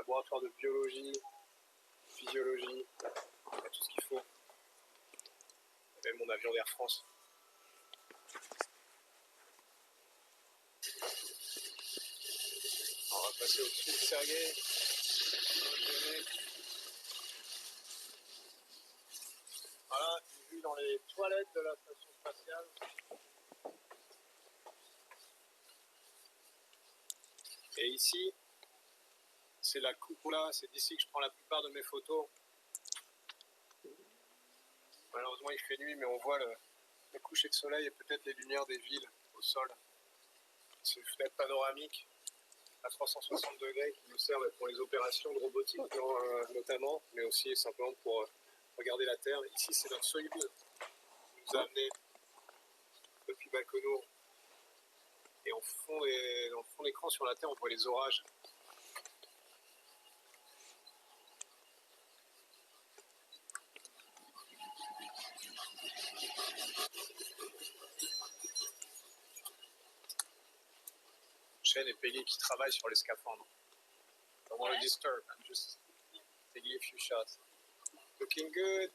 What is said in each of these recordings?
laboratoire de biologie, physiologie, il y a tout ce qu'il faut. Et même mon avion d'Air France. On va passer au-dessus de Sergueï. Voilà, une vue dans les toilettes de la station spatiale. Et ici, c'est la cupola, c'est d'ici que je prends la plupart de mes photos. Malheureusement, il fait nuit, mais on voit le coucher de soleil et peut-être les lumières des villes au sol. C'est une fenêtre panoramique à 360 degrés qui nous servent pour les opérations de robotique notamment, mais aussi simplement pour regarder la Terre. Ici, c'est notre Soyuz qui nous a amenés depuis Baïkonour. Et en fond d'écran sur la Terre, on voit les orages. Chen et Peggy qui travaillent sur les scaphandres. I don't want to disturb, I'm just taking a few shots. Looking good.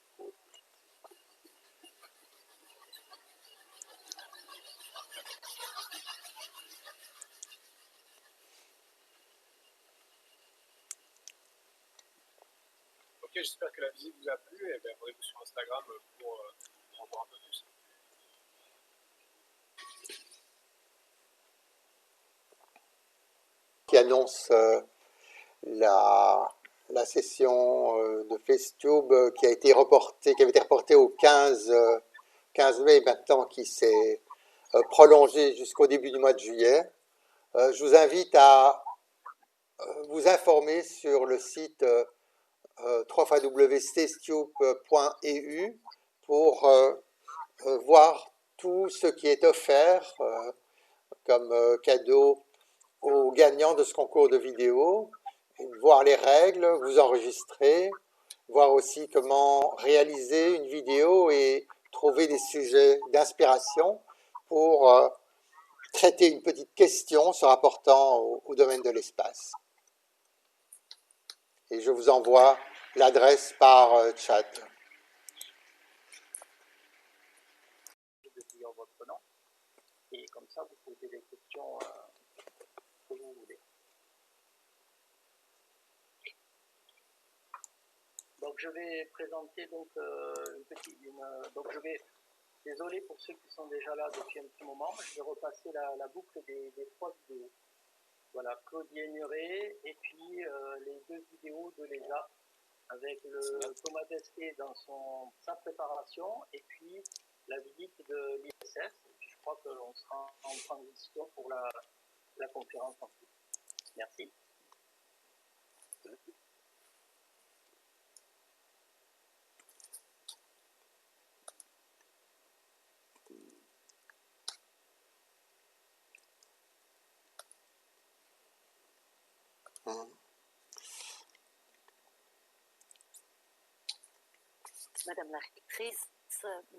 Ok, j'espère que la visite vous a plu et rendez-vous sur Instagram pour en voir un peu plus. Qui annonce la session de FaceTube qui avait été reportée au 15 mai maintenant, qui s'est prolongée jusqu'au début du mois de juillet. Je vous invite à vous informer sur le site www.spacetube.eu pour voir tout ce qui est offert comme cadeau aux gagnants de ce concours de vidéo, voir les règles, vous enregistrer, voir aussi comment réaliser une vidéo et trouver des sujets d'inspiration pour traiter une petite question se rapportant au domaine de l'espace. Et je vous envoie l'adresse par chat. De dire votre nom, et comme ça vous posez des questions que vous voulez. Donc je vais présenter donc donc je vais, désolé pour ceux qui sont déjà là depuis un petit moment, je vais repasser la boucle des 3 vidéos. Voilà, Claudie Nuret et puis les 2 vidéos de l'ESA avec le Thomas Pesquet dans sa préparation et puis la visite de l'ISS. Je crois qu'on sera en transition pour la conférence ensuite. Merci. Madame la rectrice,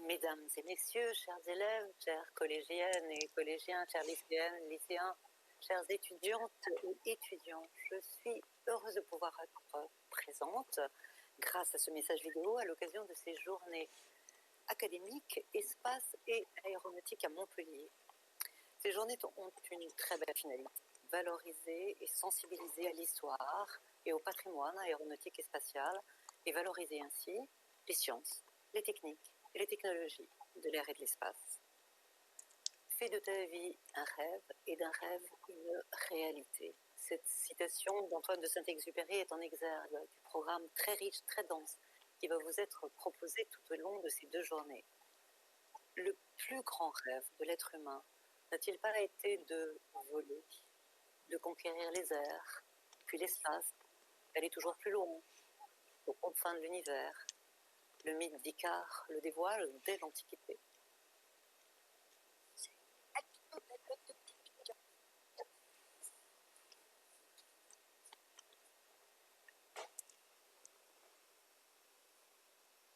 mesdames et messieurs, chers élèves, chères collégiennes et collégiens, chères lycéennes, lycéens, chères étudiantes et étudiants, je suis heureuse de pouvoir être présente grâce à ce message vidéo à l'occasion de ces journées académiques, espace et aéronautique à Montpellier. Ces journées ont une très belle finalité, valoriser et sensibiliser à l'histoire et au patrimoine aéronautique et spatial et valoriser ainsi les sciences, les techniques et les technologies de l'air et de l'espace. Fais de ta vie un rêve et d'un rêve une réalité. Cette citation d'Antoine de Saint-Exupéry est en exergue du programme très riche, très dense, qui va vous être proposé tout au long de ces 2 journées. Le plus grand rêve de l'être humain n'a-t-il pas été de voler, de conquérir les airs, puis l'espace, d'aller toujours plus loin, aux confins de l'univers? Le mythe d'Icare le dévoile dès l'Antiquité.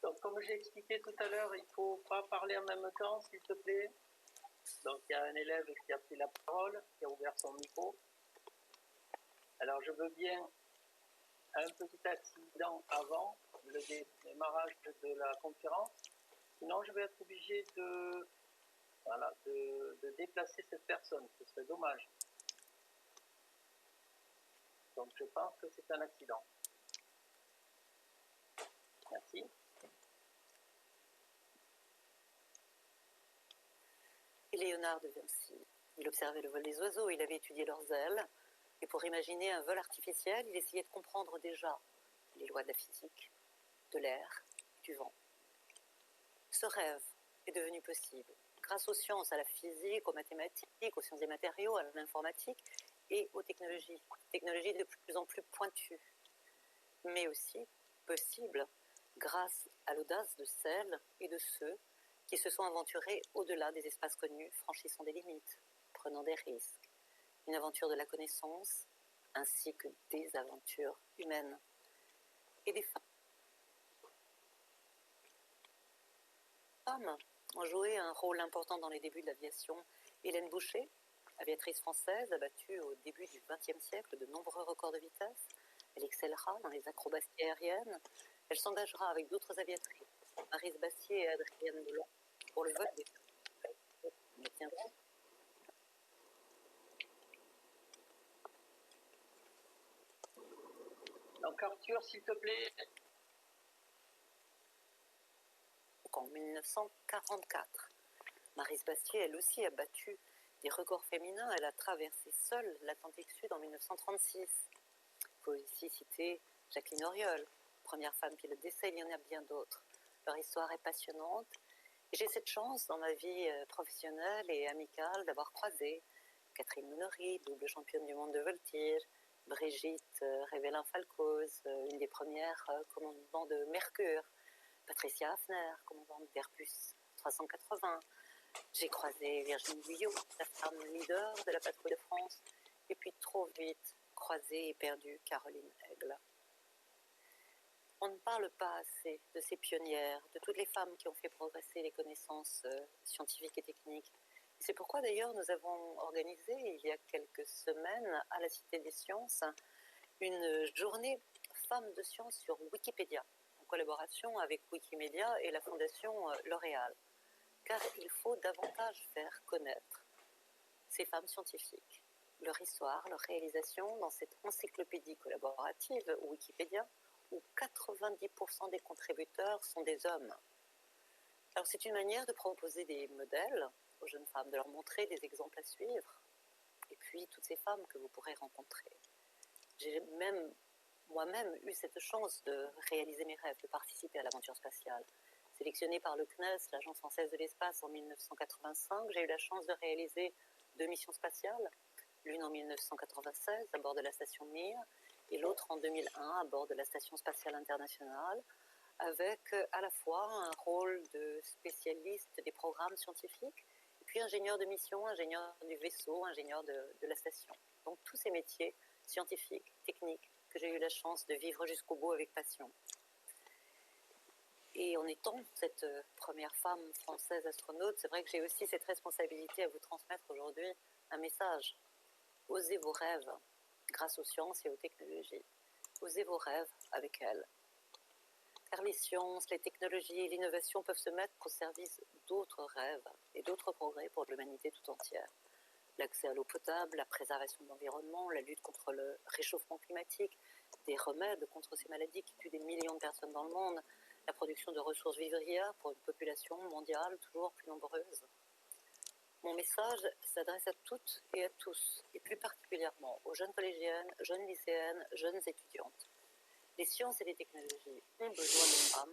Donc comme j'ai expliqué tout à l'heure, il ne faut pas parler en même temps, s'il te plaît. Donc il y a un élève qui a pris la parole, qui a ouvert son micro. Alors je veux bien un petit accident avant le démarrage de la conférence. Sinon, je vais être obligé de déplacer cette personne. Ce serait dommage. Donc, je pense que c'est un accident. Merci. Et Léonard de Vinci, il observait le vol des oiseaux, il avait étudié leurs ailes, et pour imaginer un vol artificiel, il essayait de comprendre déjà les lois de la physique, de l'air, du vent. Ce rêve est devenu possible grâce aux sciences, à la physique, aux mathématiques, aux sciences des matériaux, à l'informatique et aux technologies de plus en plus pointues, mais aussi possible grâce à l'audace de celles et de ceux qui se sont aventurés au-delà des espaces connus, franchissant des limites, prenant des risques. Une aventure de la connaissance, ainsi que des aventures humaines. Et des femmes ont joué un rôle important dans les débuts de l'aviation. Hélène Boucher, aviatrice française, a battu au début du XXe siècle de nombreux records de vitesse. Elle excellera dans les acrobaties aériennes. Elle s'engagera avec d'autres aviatrices, Maryse Bassier et Adrienne Delon, pour le vol des Donc Arthur, s'il te plaît. En 1944, Maryse Bassier, elle aussi, a battu des records féminins. Elle a traversé seule l'Atlantique Sud en 1936. Il faut ici citer Jacqueline Auriol, première femme pilote d'essai, il y en a bien d'autres. Leur histoire est passionnante. Et j'ai cette chance dans ma vie professionnelle et amicale d'avoir croisé Catherine Monory, double championne du monde de voltige, Brigitte Révélin-Falcoz, une des premières commandantes de Mercure, Patricia Hafner, commandante d'Airbus 380. J'ai croisé Virginie Guyot, la femme leader de la patrouille de France, et puis trop vite croisé et perdu Caroline Aigle. On ne parle pas assez de ces pionnières, de toutes les femmes qui ont fait progresser les connaissances scientifiques et techniques. C'est pourquoi d'ailleurs nous avons organisé il y a quelques semaines à la Cité des Sciences une journée femmes de sciences sur Wikipédia, en collaboration avec Wikimedia et la Fondation L'Oréal. Car il faut davantage faire connaître ces femmes scientifiques, leur histoire, leur réalisation dans cette encyclopédie collaborative Wikipédia, où 90% des contributeurs sont des hommes. Alors c'est une manière de proposer des modèles aux jeunes femmes, de leur montrer des exemples à suivre, et puis toutes ces femmes que vous pourrez rencontrer. J'ai même moi-même eu cette chance de réaliser mes rêves, de participer à l'aventure spatiale. Sélectionnée par le CNES, l'Agence française de l'espace, en 1985, j'ai eu la chance de réaliser 2 missions spatiales, l'une en 1996 à bord de la station Mir, et l'autre en 2001 à bord de la Station spatiale internationale, avec à la fois un rôle de spécialiste des programmes scientifiques, et puis ingénieur de mission, ingénieur du vaisseau, ingénieur de la station. Donc tous ces métiers scientifiques, techniques, que j'ai eu la chance de vivre jusqu'au bout avec passion. Et en étant cette première femme française astronaute, c'est vrai que j'ai aussi cette responsabilité à vous transmettre aujourd'hui un message. Osez vos rêves grâce aux sciences et aux technologies. Osez vos rêves avec elles. Car les sciences, les technologies et l'innovation peuvent se mettre au service d'autres rêves et d'autres progrès pour l'humanité tout entière. L'accès à l'eau potable, la préservation de l'environnement, la lutte contre le réchauffement climatique, des remèdes contre ces maladies qui tuent des millions de personnes dans le monde, la production de ressources vivrières pour une population mondiale toujours plus nombreuse. Mon message s'adresse à toutes et à tous, et plus particulièrement aux jeunes collégiennes, jeunes lycéennes, jeunes étudiantes. Les sciences et les technologies ont besoin de femmes,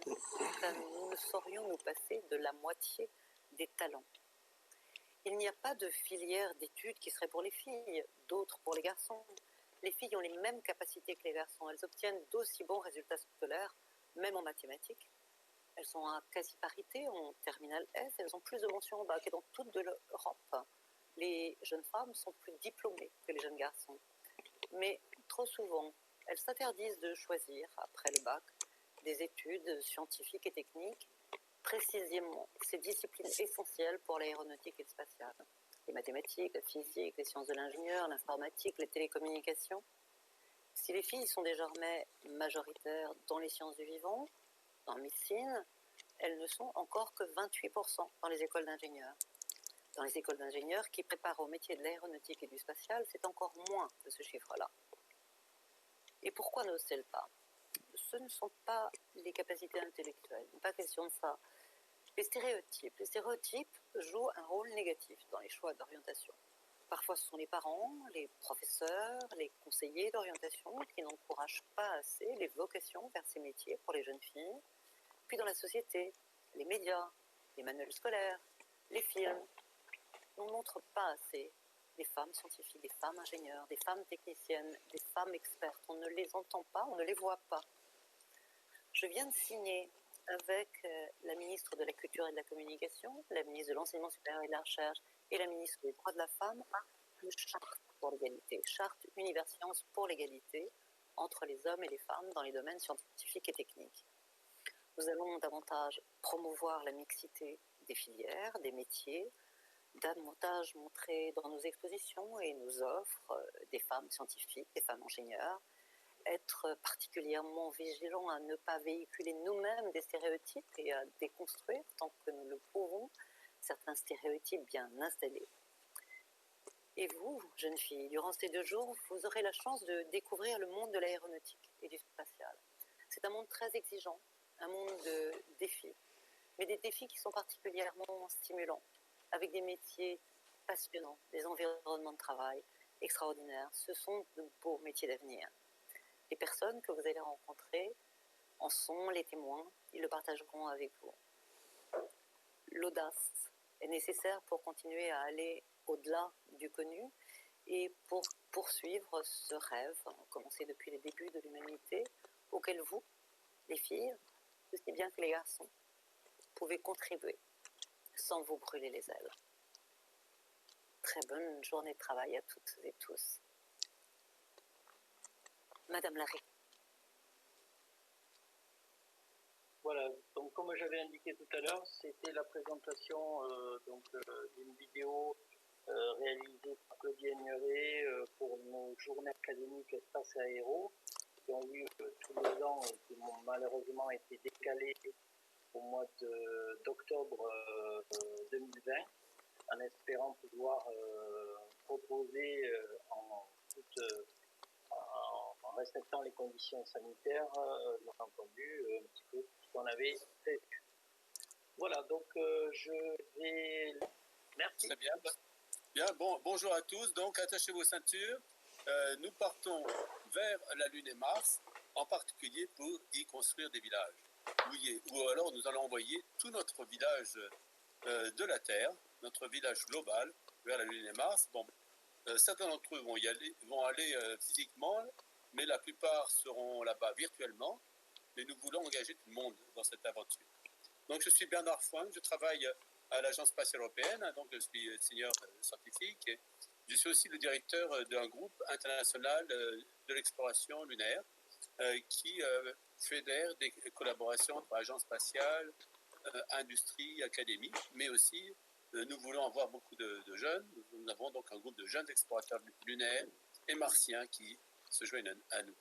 car nous ne saurions nous passer de la moitié des talents. Il n'y a pas de filière d'études qui serait pour les filles, d'autres pour les garçons. Les filles ont les mêmes capacités que les garçons. Elles obtiennent d'aussi bons résultats scolaires, même en mathématiques. Elles sont à quasi-parité en terminale S. Elles ont plus de mentions en bac. Et dans toute l'Europe, les jeunes femmes sont plus diplômées que les jeunes garçons. Mais trop souvent, elles s'interdisent de choisir, après le bac, des études scientifiques et techniques, précisément ces disciplines essentielles pour l'aéronautique et le spatial. Les mathématiques, la physique, les sciences de l'ingénieur, l'informatique, les télécommunications. Si les filles sont désormais majoritaires dans les sciences du vivant, en médecine, elles ne sont encore que 28% dans les écoles d'ingénieurs. Dans les écoles d'ingénieurs qui préparent au métier de l'aéronautique et du spatial, c'est encore moins de ce chiffre-là. Et pourquoi n'osent-elles pas? Ce ne sont pas les capacités intellectuelles, pas question de ça. Les stéréotypes jouent un rôle négatif dans les choix d'orientation. Parfois, ce sont les parents, les professeurs, les conseillers d'orientation qui n'encouragent pas assez les vocations vers ces métiers pour les jeunes filles. Puis dans la société, les médias, les manuels scolaires, les films. On ne montre pas assez des femmes scientifiques, des femmes ingénieurs, des femmes techniciennes, des femmes expertes. On ne les entend pas, on ne les voit pas. Je viens de signer avec la ministre de la Culture et de la Communication, la ministre de l'Enseignement supérieur et de la Recherche et la ministre des Droits de la Femme une charte pour l'égalité, charte Universcience pour l'égalité entre les hommes et les femmes dans les domaines scientifiques et techniques. Nous allons davantage promouvoir la mixité des filières, des métiers, davantage montrer dans nos expositions et nos offres des femmes scientifiques, des femmes ingénieurs, être particulièrement vigilants à ne pas véhiculer nous-mêmes des stéréotypes et à déconstruire, tant que nous le pouvons, certains stéréotypes bien installés. Et vous, jeunes filles, durant ces 2 jours, vous aurez la chance de découvrir le monde de l'aéronautique et du spatial. C'est un monde très exigeant, un monde de défis, mais des défis qui sont particulièrement stimulants, avec des métiers passionnants, des environnements de travail extraordinaires. Ce sont de beaux métiers d'avenir. Les personnes que vous allez rencontrer en sont les témoins, ils le partageront avec vous. L'audace est nécessaire pour continuer à aller au-delà du connu et pour poursuivre ce rêve, commencé depuis les débuts de l'humanité, auquel vous, les filles, aussi bien que les garçons, pouvez contribuer sans vous brûler les ailes. Très bonne journée de travail à toutes et tous. Madame Larry. Voilà, donc comme j'avais indiqué tout à l'heure, c'était la présentation d'une vidéo réalisée par Claudie Aigneret pour nos journées académiques espace et aéro, qui ont lieu tous les ans et qui ont malheureusement été décalées au mois d'octobre 2020, en espérant pouvoir proposer en respectant les conditions sanitaires, bien entendu, un petit peu ce qu'on avait prévu. Voilà, donc je vais... Merci. Très bien. Bien, bonjour à tous. Donc, attachez vos ceintures. Nous partons vers la Lune et Mars, en particulier pour y construire des villages. Ou alors, nous allons envoyer tout notre village de la Terre, notre village global, vers la Lune et Mars. Bon, certains d'entre eux vont aller physiquement, mais la plupart seront là-bas virtuellement. Mais nous voulons engager tout le monde dans cette aventure. Donc, je suis Bernard Foin, je travaille à l'Agence spatiale européenne, donc je suis senior scientifique. Et je suis aussi le directeur d'un groupe international de l'exploration lunaire qui fédère des collaborations entre agences spatiales, industrie, académie, mais aussi nous voulons avoir beaucoup de jeunes. Nous avons donc un groupe de jeunes explorateurs lunaires et martiens qui se joignent à nous.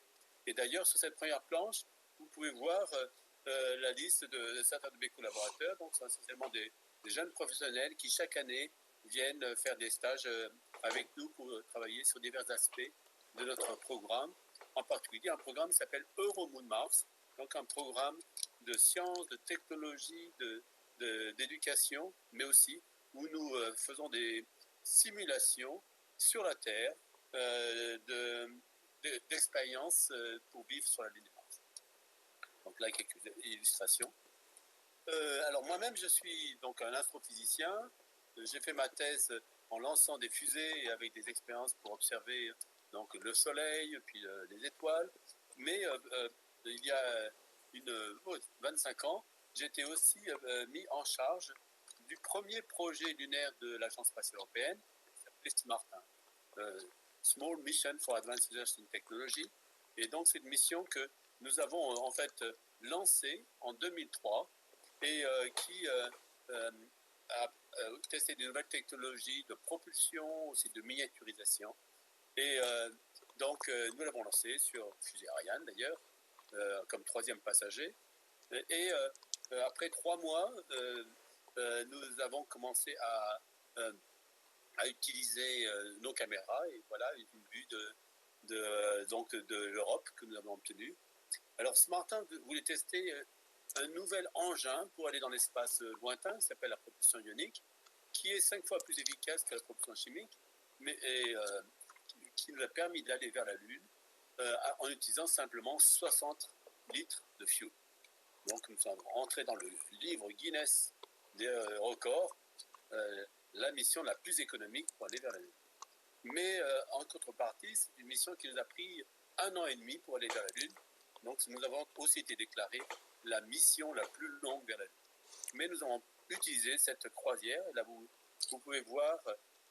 Et d'ailleurs, sur cette première planche, vous pouvez voir la liste de certains de mes collaborateurs. Donc, c'est essentiellement des jeunes professionnels qui, chaque année, viennent faire des stages avec nous pour travailler sur divers aspects de notre programme. En particulier, un programme qui s'appelle Euromoon Mars, donc un programme de sciences, de technologie, d'éducation, mais aussi où nous faisons des simulations sur la Terre d'expériences pour vivre sur la Lune et Mars. Donc là, quelques illustrations. Alors moi-même, je suis donc un astrophysicien. J'ai fait ma thèse en lançant des fusées avec des expériences pour observer donc le Soleil, puis les étoiles. Mais il y a 25 ans, j'étais aussi mis en charge du premier projet lunaire de l'Agence spatiale européenne, qui s'appelait SMART, Small Mission for Advanced Research in Technology. Et donc, c'est une mission que nous avons en fait lancée en 2003 et qui a testé de nouvelles technologies de propulsion, aussi de miniaturisation. Et Donc, nous l'avons lancé sur fusée Ariane, d'ailleurs, comme 3e passager. Et après 3 mois, nous avons commencé à utiliser nos caméras. Et voilà une vue de l'Europe que nous avons obtenue. Alors, ce matin, vous voulez tester un nouvel engin pour aller dans l'espace lointain, qui s'appelle la propulsion ionique, qui est 5 fois plus efficace que la propulsion chimique, mais qui nous a permis d'aller vers la Lune en utilisant simplement 60 litres de fuel. Donc nous sommes entrés dans le livre Guinness des records, la mission la plus économique pour aller vers la Lune. Mais en contrepartie, c'est une mission qui nous a pris 1 an et demi pour aller vers la Lune. Donc nous avons aussi été déclarés la mission la plus longue vers la Lune. Mais nous avons utilisé cette croisière, et là vous pouvez voir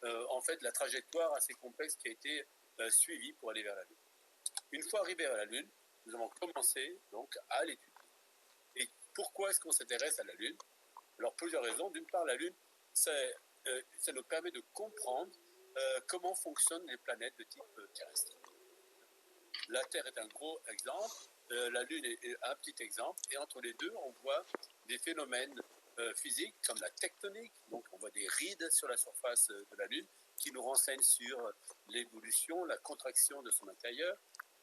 en fait la trajectoire assez complexe qui a été suivie pour aller vers la Lune. Une fois arrivé à la Lune, nous avons commencé donc à l'étudier. Et pourquoi est-ce qu'on s'intéresse à la Lune? Alors plusieurs raisons. D'une part, la Lune, ça nous permet de comprendre comment fonctionnent les planètes de type terrestre. La Terre est un gros exemple, la Lune est un petit exemple, et entre les deux, on voit des phénomènes physiques comme la tectonique, donc on voit des rides sur la surface de la Lune qui nous renseignent sur l'évolution, la contraction de son intérieur.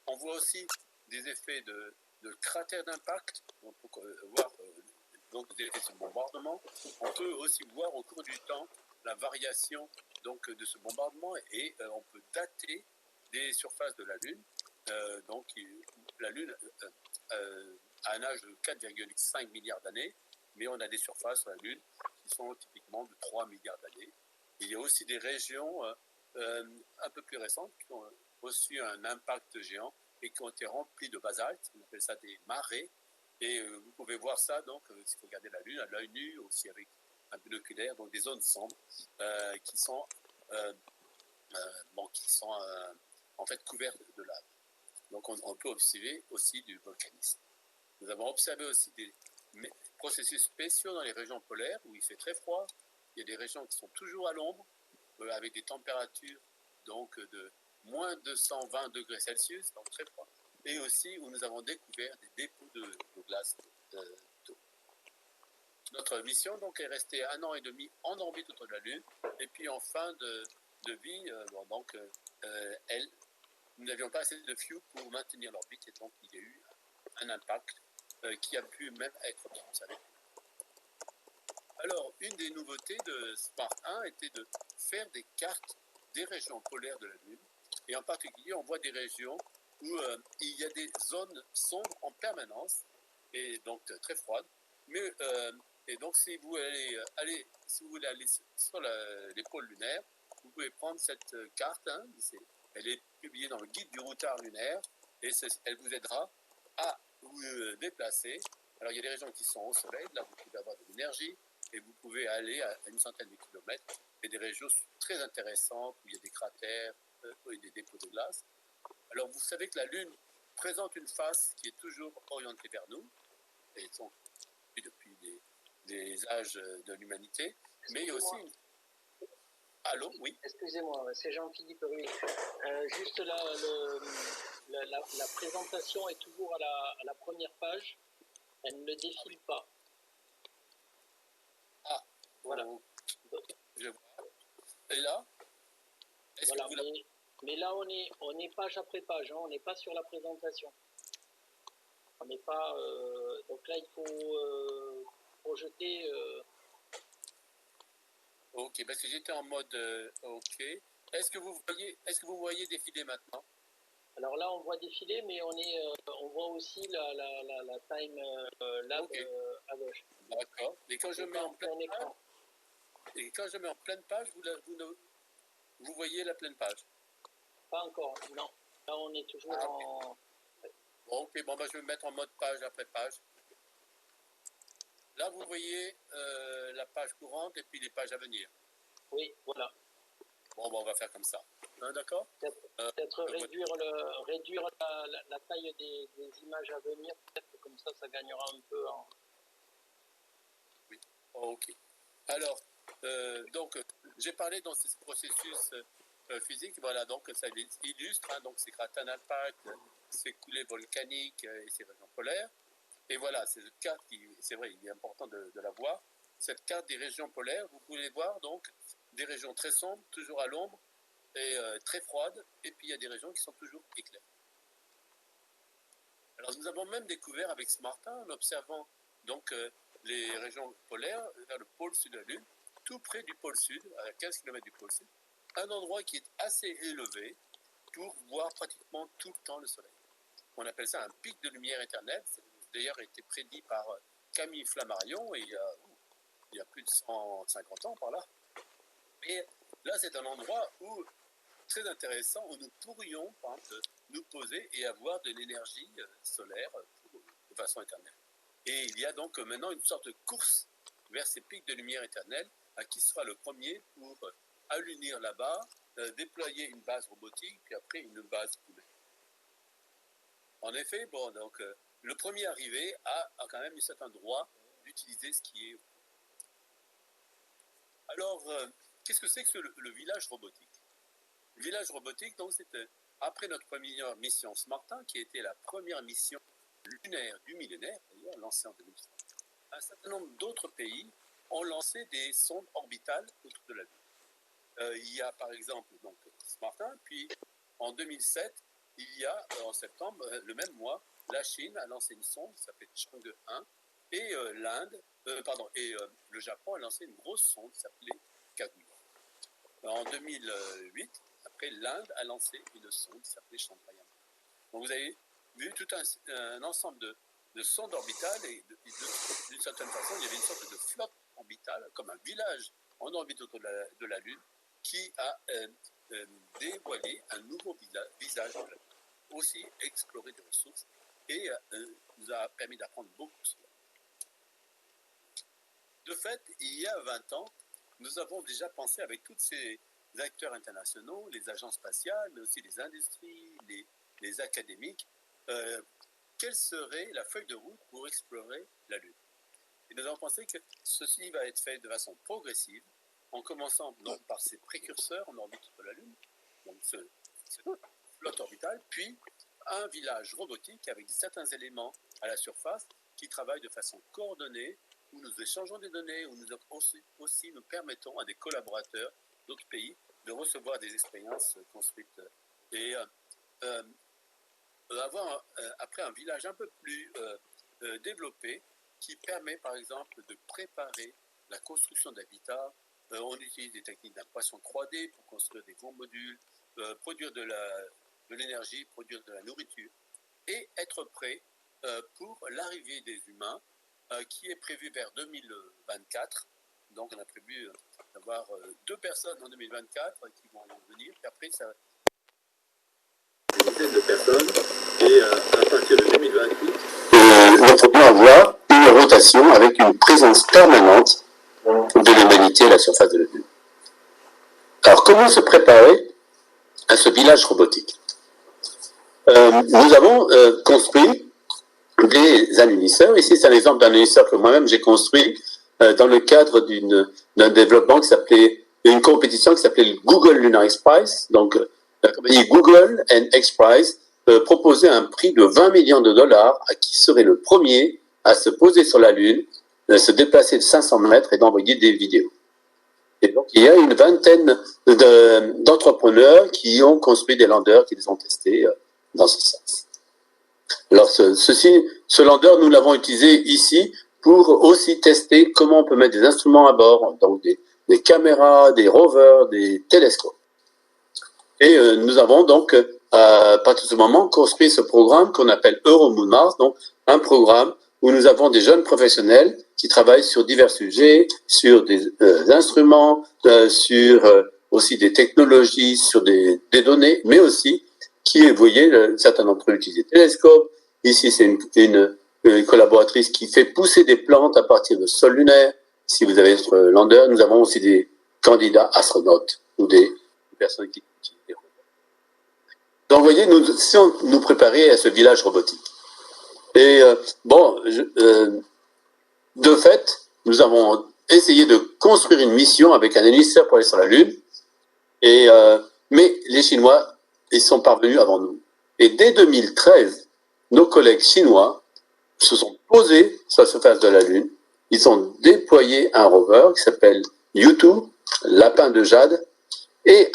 On voit aussi des effets de cratères d'impact, on peut voir donc des effets de bombardement. On peut aussi voir au cours du temps la variation donc, de ce bombardement et on peut dater des surfaces de la Lune. Donc la Lune a un âge de 4,5 milliards d'années, mais on a des surfaces sur la Lune qui sont typiquement de 3 milliards d'années. Il y a aussi des régions un peu plus récentes qui ont reçu un impact géant et qui ont été remplies de basalte, on appelle ça des marées, et vous pouvez voir ça donc si vous regardez la Lune à l'œil nu, aussi avec un binoculaire, donc des zones sombres qui sont en fait couvertes de lave. Donc on peut observer aussi du volcanisme. Nous avons observé aussi des processus spéciaux dans les régions polaires où il fait très froid. Il y a des régions qui sont toujours à l'ombre avec des températures donc de moins de 120 degrés Celsius, donc très froid. Et aussi où nous avons découvert des dépôts de glace d'eau. Notre mission donc est restée 1 an et demi en orbite autour de la Lune. Et puis en fin de vie, nous n'avions pas assez de fuel pour maintenir l'orbite et donc il y a eu un impact qui a pu même être observé. Alors, une des nouveautés de Smart 1 était de faire des cartes des régions polaires de la Lune. Et en particulier, on voit des régions où il y a des zones sombres en permanence, et donc très froides. Mais, et donc, si vous voulez aller sur les pôles lunaires, vous pouvez prendre cette carte. Elle est publiée dans le guide du routard lunaire, et elle vous aidera à vous déplacer. Alors, il y a des régions qui sont au soleil, là vous pouvez avoir de l'énergie, et vous pouvez aller à une centaine de kilomètres, et des régions très intéressantes où il y a des cratères et des dépôts de glace. Alors, vous savez que la Lune présente une face qui est toujours orientée vers nous, et donc depuis des âges de l'humanité, mais il y a aussi une... Allô, oui. Excusez-moi, c'est Jean-Philippe Ruy. Juste là, la présentation est toujours à la première page. Elle ne défile pas. Ah, voilà. Je vois. Et là, voilà, mais là, on est page après page. Hein, on n'est pas sur la présentation. On n'est pas. Donc là, il faut projeter. Ok, parce que j'étais en mode ok. Est-ce que vous voyez défiler maintenant? Alors là, on voit défiler, mais on voit aussi la time lab okay. À gauche. D'accord. Et quand je mets en pleine page, et quand je mets en pleine page, vous voyez la pleine page? Pas encore, non. Là, on est toujours en... Bon, ok, bon, je vais me mettre en mode page après page. Là, vous voyez la page courante et puis les pages à venir. Oui, voilà. Bon, on va faire comme ça. Hein, d'accord? Peut-être réduire la taille des images à venir. Peut-être que comme ça gagnera un peu en... Oui, ok. Alors, donc, j'ai parlé dans ce processus physique. Voilà, donc ça illustre donc ces gratin d'impact, ces coulées volcaniques et ces régions polaires. Et voilà, c'est cette carte c'est vrai, il est important de la voir. Cette carte des régions polaires, vous pouvez voir donc des régions très sombres, toujours à l'ombre, et très froides, et puis il y a des régions qui sont toujours éclairées. Alors nous avons même découvert avec ce Martin, en observant donc les régions polaires vers le pôle sud de la Lune, tout près du pôle sud, à 15 km du pôle sud, un endroit qui est assez élevé pour voir pratiquement tout le temps le soleil. On appelle ça un pic de lumière éternelle. Ça a d'ailleurs été prédit par Camille Flammarion et il y a plus de 150 ans par là. Et là, c'est un endroit où, très intéressant, où nous pourrions, par exemple, nous poser et avoir de l'énergie solaire de façon éternelle. Et il y a donc maintenant une sorte de course vers ces pics de lumière éternelle, à qui sera le premier pour allunir là-bas, déployer une base robotique, puis après une base humaine. En effet, bon, donc, le premier arrivé a quand même un certain droit d'utiliser ce qui est. Alors, qu'est-ce que c'est que le village robotique? Le village robotique, donc, c'était après notre première mission Smartin, qui a été la première mission lunaire du millénaire, d'ailleurs, lancée en 2003. Un certain nombre d'autres pays ont lancé des sondes orbitales autour de la Lune. Il y a par exemple donc, Smartin, puis en 2007, il y a en septembre, le même mois, la Chine a lancé une sonde qui s'appelle Chang'e 1, et le Japon a lancé une grosse sonde qui s'appelait Kaguya. En 2008, après, l'Inde a lancé une sonde qui s'appelait Chandrayaan. Donc vous avez vu tout un ensemble de sondes orbitales, et d'une certaine façon, il y avait une sorte de flotte orbitale, comme un village en orbite autour de la Lune, qui a dévoilé un nouveau visage de la Lune. Aussi explorer des ressources, et nous a permis d'apprendre beaucoup sur la Lune. De fait, il y a 20 ans, nous avons déjà pensé avec tous ces acteurs internationaux, les agences spatiales, mais aussi les industries, les académiques, quelle serait la feuille de route pour explorer la Lune. Et nous avons pensé que ceci va être fait de façon progressive, en commençant donc par ces précurseurs en orbite de la Lune, donc cette flotte orbitale, puis un village robotique avec certains éléments à la surface qui travaillent de façon coordonnée, où nous échangeons des données, où nous aussi nous permettons à des collaborateurs d'autres pays de recevoir des expériences construites et avoir après un village un peu plus développé qui permet par exemple de préparer la construction d'habitats. On utilise des techniques d'impression 3D pour construire des grands modules, produire de l'énergie, produire de la nourriture et être prêt pour l'arrivée des humains qui est prévue vers 2024. Donc on a prévu d'avoir 2 personnes en 2024 qui vont venir, puis après ça des dizaines de personnes, et à partir de 2028, nous pourrions avoir une rotation avec une présence permanente de l'humanité à la surface de la Lune. Alors comment se préparer à ce village robotique? Nous avons construit des alunisseurs. Ici, c'est un exemple d'un alunisseur que moi-même j'ai construit dans le cadre d'un développement qui s'appelait, une compétition qui s'appelait le Google Lunar X Prize. Donc, la compagnie Google and X Prize proposait un prix de 20 millions de dollars à qui serait le premier à se poser sur la Lune, se déplacer de 500 mètres et d'envoyer des vidéos. Et donc, il y a une vingtaine d'entrepreneurs qui ont construit des landers, qui les ont testés dans ce sens. Alors, ce lander, nous l'avons utilisé ici pour aussi tester comment on peut mettre des instruments à bord, donc des caméras, des rovers, des télescopes. Et nous avons donc, à partir de ce moment, construit ce programme qu'on appelle EuroMoon Mars, donc un programme où nous avons des jeunes professionnels qui travaillent sur divers sujets, sur des instruments, sur aussi des technologies, sur des données, mais aussi qui, vous voyez, certains d'entre eux utilisent des télescopes. Ici, c'est une collaboratrice qui fait pousser des plantes à partir de sol lunaire. Si vous avez votre lander, nous avons aussi des candidats astronautes ou des personnes qui utilisent des robots. Donc, vous voyez, si on nous préparait à ce village robotique. Et de fait, nous avons essayé de construire une mission avec un émissaire pour aller sur la Lune. Et Mais les Chinois, ils sont parvenus avant nous. Et dès 2013, nos collègues chinois se sont posés sur la surface de la Lune. Ils ont déployé un rover qui s'appelle Yutu, lapin de jade, et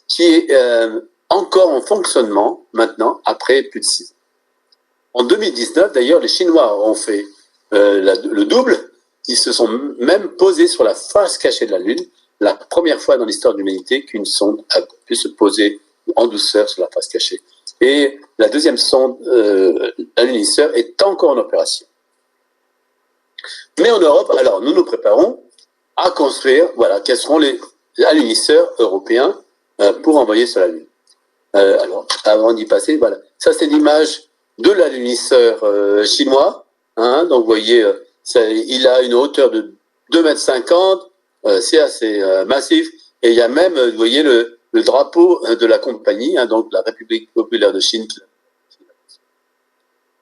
qui est encore en fonctionnement maintenant, après plus de 6 ans. En 2019, d'ailleurs, les Chinois ont fait le double. Ils se sont même posés sur la face cachée de la Lune, la première fois dans l'histoire de l'humanité qu'une sonde a pu se poser en douceur sur la face cachée. Et la deuxième sonde, l'alunisseur, est encore en opération. Mais en Europe, alors nous nous préparons à construire, voilà, quels seront les alunisseurs européens pour envoyer sur la Lune. Alors, avant d'y passer, voilà, ça c'est l'image de l'alunisseur chinois. Hein, donc vous voyez, il a une hauteur de 2,50 m, c'est assez massif. Et il y a même, vous voyez, le drapeau de la compagnie, hein, donc la République populaire de Chine.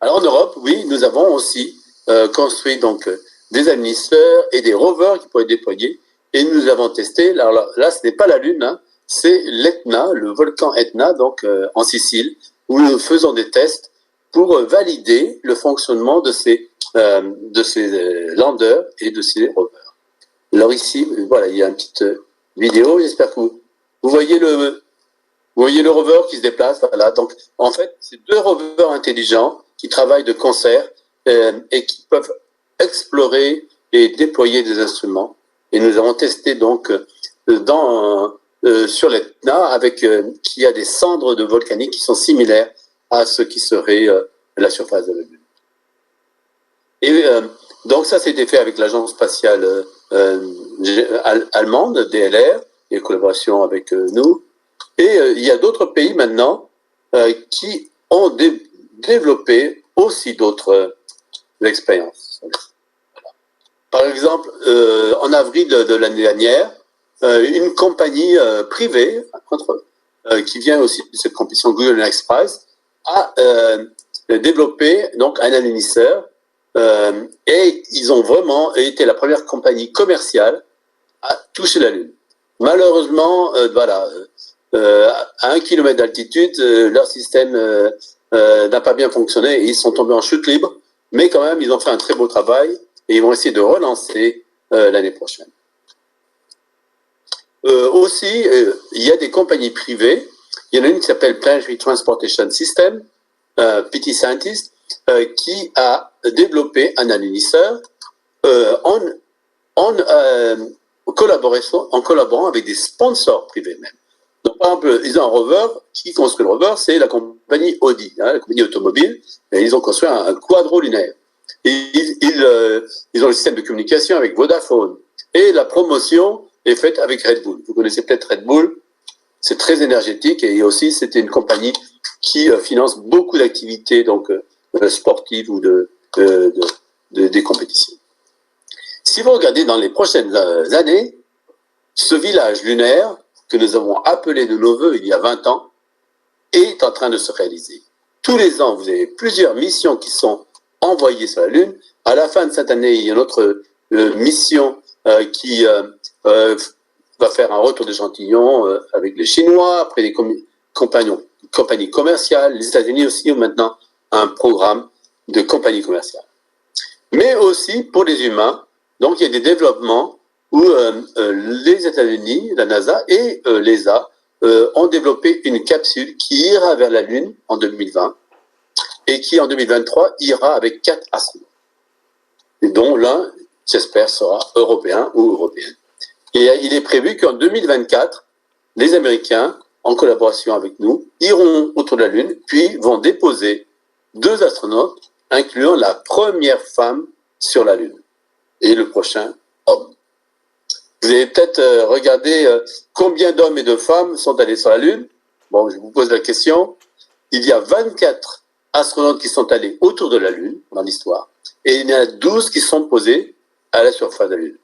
Alors en Europe, oui, nous avons aussi construit donc des alunisseurs et des rovers qui pourraient être déployés. Et nous avons testé, alors là ce n'est pas la Lune, hein, c'est l'Etna, le volcan Etna, donc en Sicile, où nous faisons des tests pour valider le fonctionnement de ces landers et de ces rovers. Alors ici, voilà, il y a une petite vidéo, j'espère que vous voyez le rover qui se déplace, voilà. Donc en fait, c'est deux rovers intelligents qui travaillent de concert et qui peuvent explorer et déployer des instruments. Et nous avons testé donc sur l'Etna avec qui a des cendres de volcaniques qui sont similaires à ce qui serait la surface de la Lune. Et donc ça, c'était fait avec l'agence spatiale allemande, DLR, et en collaboration avec nous. Et il y a d'autres pays maintenant qui ont développé aussi d'autres expériences. Par exemple, en avril de l'année dernière, une compagnie privée qui vient aussi de cette compétition Google Next Prize a développé donc un alunisseur et ils ont vraiment été la première compagnie commerciale à toucher la Lune. Malheureusement, voilà, à 1 km d'altitude, leur système n'a pas bien fonctionné et ils sont tombés en chute libre, mais quand même, ils ont fait un très beau travail et ils vont essayer de relancer l'année prochaine. Aussi, il y a des compagnies privées. Il y en a une qui s'appelle Planetary Transportation System, PT Scientist, qui a développé un alunisseur en collaborant avec des sponsors privés même. Donc, par exemple, ils ont un rover. Qui construit le rover? C'est la compagnie Audi, hein, la compagnie automobile. Et ils ont construit un quadro lunaire. Ils ont le système de communication avec Vodafone. Et la promotion est faite avec Red Bull. Vous connaissez peut-être Red Bull. C'est très énergétique et aussi c'était une compagnie qui finance beaucoup d'activités donc sportives ou des compétitions. Si vous regardez dans les prochaines années, ce village lunaire que nous avons appelé de nos voeux il y a 20 ans est en train de se réaliser. Tous les ans, vous avez plusieurs missions qui sont envoyées sur la Lune. À la fin de cette année, il y a une autre mission qui va faire un retour d'échantillons avec les Chinois, après des compagnies commerciales. Les États-Unis aussi ont maintenant un programme de compagnies commerciales. Mais aussi pour les humains, donc il y a des développements où les États-Unis, la NASA et l'ESA ont développé une capsule qui ira vers la Lune en 2020 et qui en 2023 ira avec 4 astronautes, et dont l'un, j'espère, sera européen ou européenne. Et il est prévu qu'en 2024, les Américains, en collaboration avec nous, iront autour de la Lune, puis vont déposer 2 astronautes, incluant la première femme sur la Lune, et le prochain homme. Vous avez peut-être regardé combien d'hommes et de femmes sont allés sur la Lune. Bon, je vous pose la question. Il y a 24 astronautes qui sont allés autour de la Lune dans l'histoire, et il y en a 12 qui sont posés à la surface de la Lune.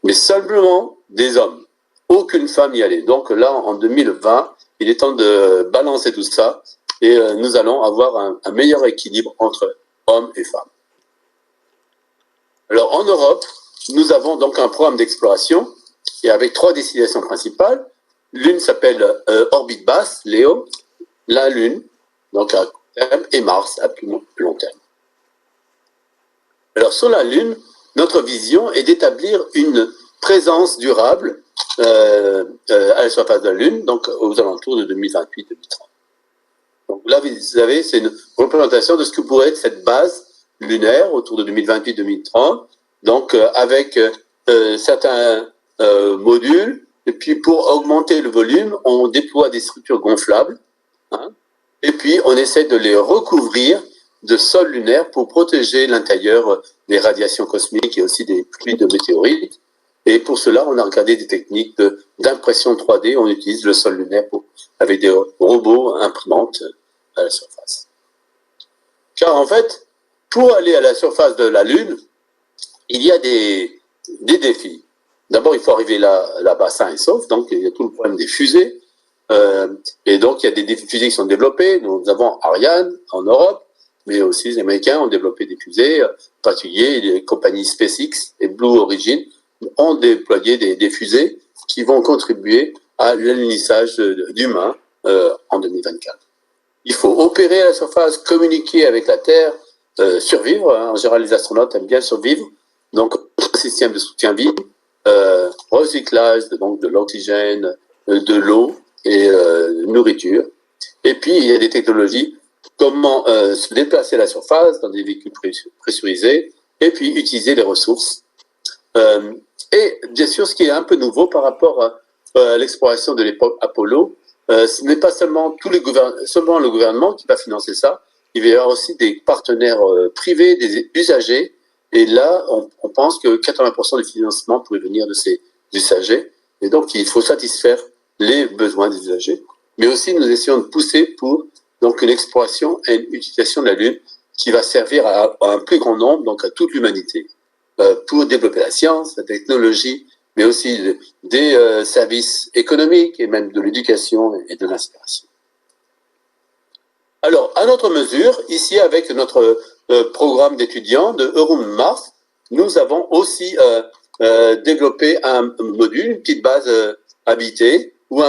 Mais simplement des hommes. Aucune femme n'y allait. Donc là, en 2020, il est temps de balancer tout ça et nous allons avoir un meilleur équilibre entre hommes et femmes. Alors en Europe, nous avons donc un programme d'exploration et avec 3 destinations principales. L'une s'appelle orbite basse, Léo, la Lune, donc à court terme, et Mars à plus long terme. Alors sur la Lune, notre vision est d'établir une présence durable à la surface de la Lune, donc aux alentours de 2028-2030. Donc là, vous avez, c'est une représentation de ce que pourrait être cette base lunaire autour de 2028-2030, donc avec certains modules, et puis pour augmenter le volume, on déploie des structures gonflables, hein, et puis on essaie de les recouvrir de sol lunaire pour protéger l'intérieur des radiations cosmiques et aussi des pluies de météorites. Et pour cela, on a regardé des techniques d'impression 3D. On utilise le sol lunaire avec des robots imprimantes à la surface. Car en fait, pour aller à la surface de la Lune, il y a des défis. D'abord, il faut arriver là-bas sain et sauf. Donc, il y a tout le problème des fusées. Et donc, il y a des fusées qui sont développées. Nous avons Ariane en Europe, mais aussi les Américains ont développé des fusées. En particulier, les compagnies SpaceX et Blue Origin ont déployé des fusées qui vont contribuer à l'alunissage d'humains en 2024. Il faut opérer à la surface, communiquer avec la Terre, survivre. Hein. En général, les astronautes aiment bien survivre. Donc, système de soutien-vie, recyclage donc de l'oxygène, de l'eau et nourriture. Et puis, il y a des technologies, comment se déplacer à la surface dans des véhicules pressurisés et puis utiliser les ressources. Et bien sûr, ce qui est un peu nouveau par rapport à l'exploration de l'époque Apollo, ce n'est pas seulement seulement le gouvernement qui va financer ça, il va y avoir aussi des partenaires privés, des usagers, et là, on pense que 80% du financement pourrait venir de ces usagers, et donc il faut satisfaire les besoins des usagers, mais aussi nous essayons de pousser pour donc une exploration et une utilisation de la Lune qui va servir à un plus grand nombre, donc à toute l'humanité, pour développer la science, la technologie, mais aussi des services économiques et même de l'éducation et de l'inspiration. Alors, à notre mesure, ici avec notre programme d'étudiants de Eurum Mars, nous avons aussi développé un module, une petite base habitée, où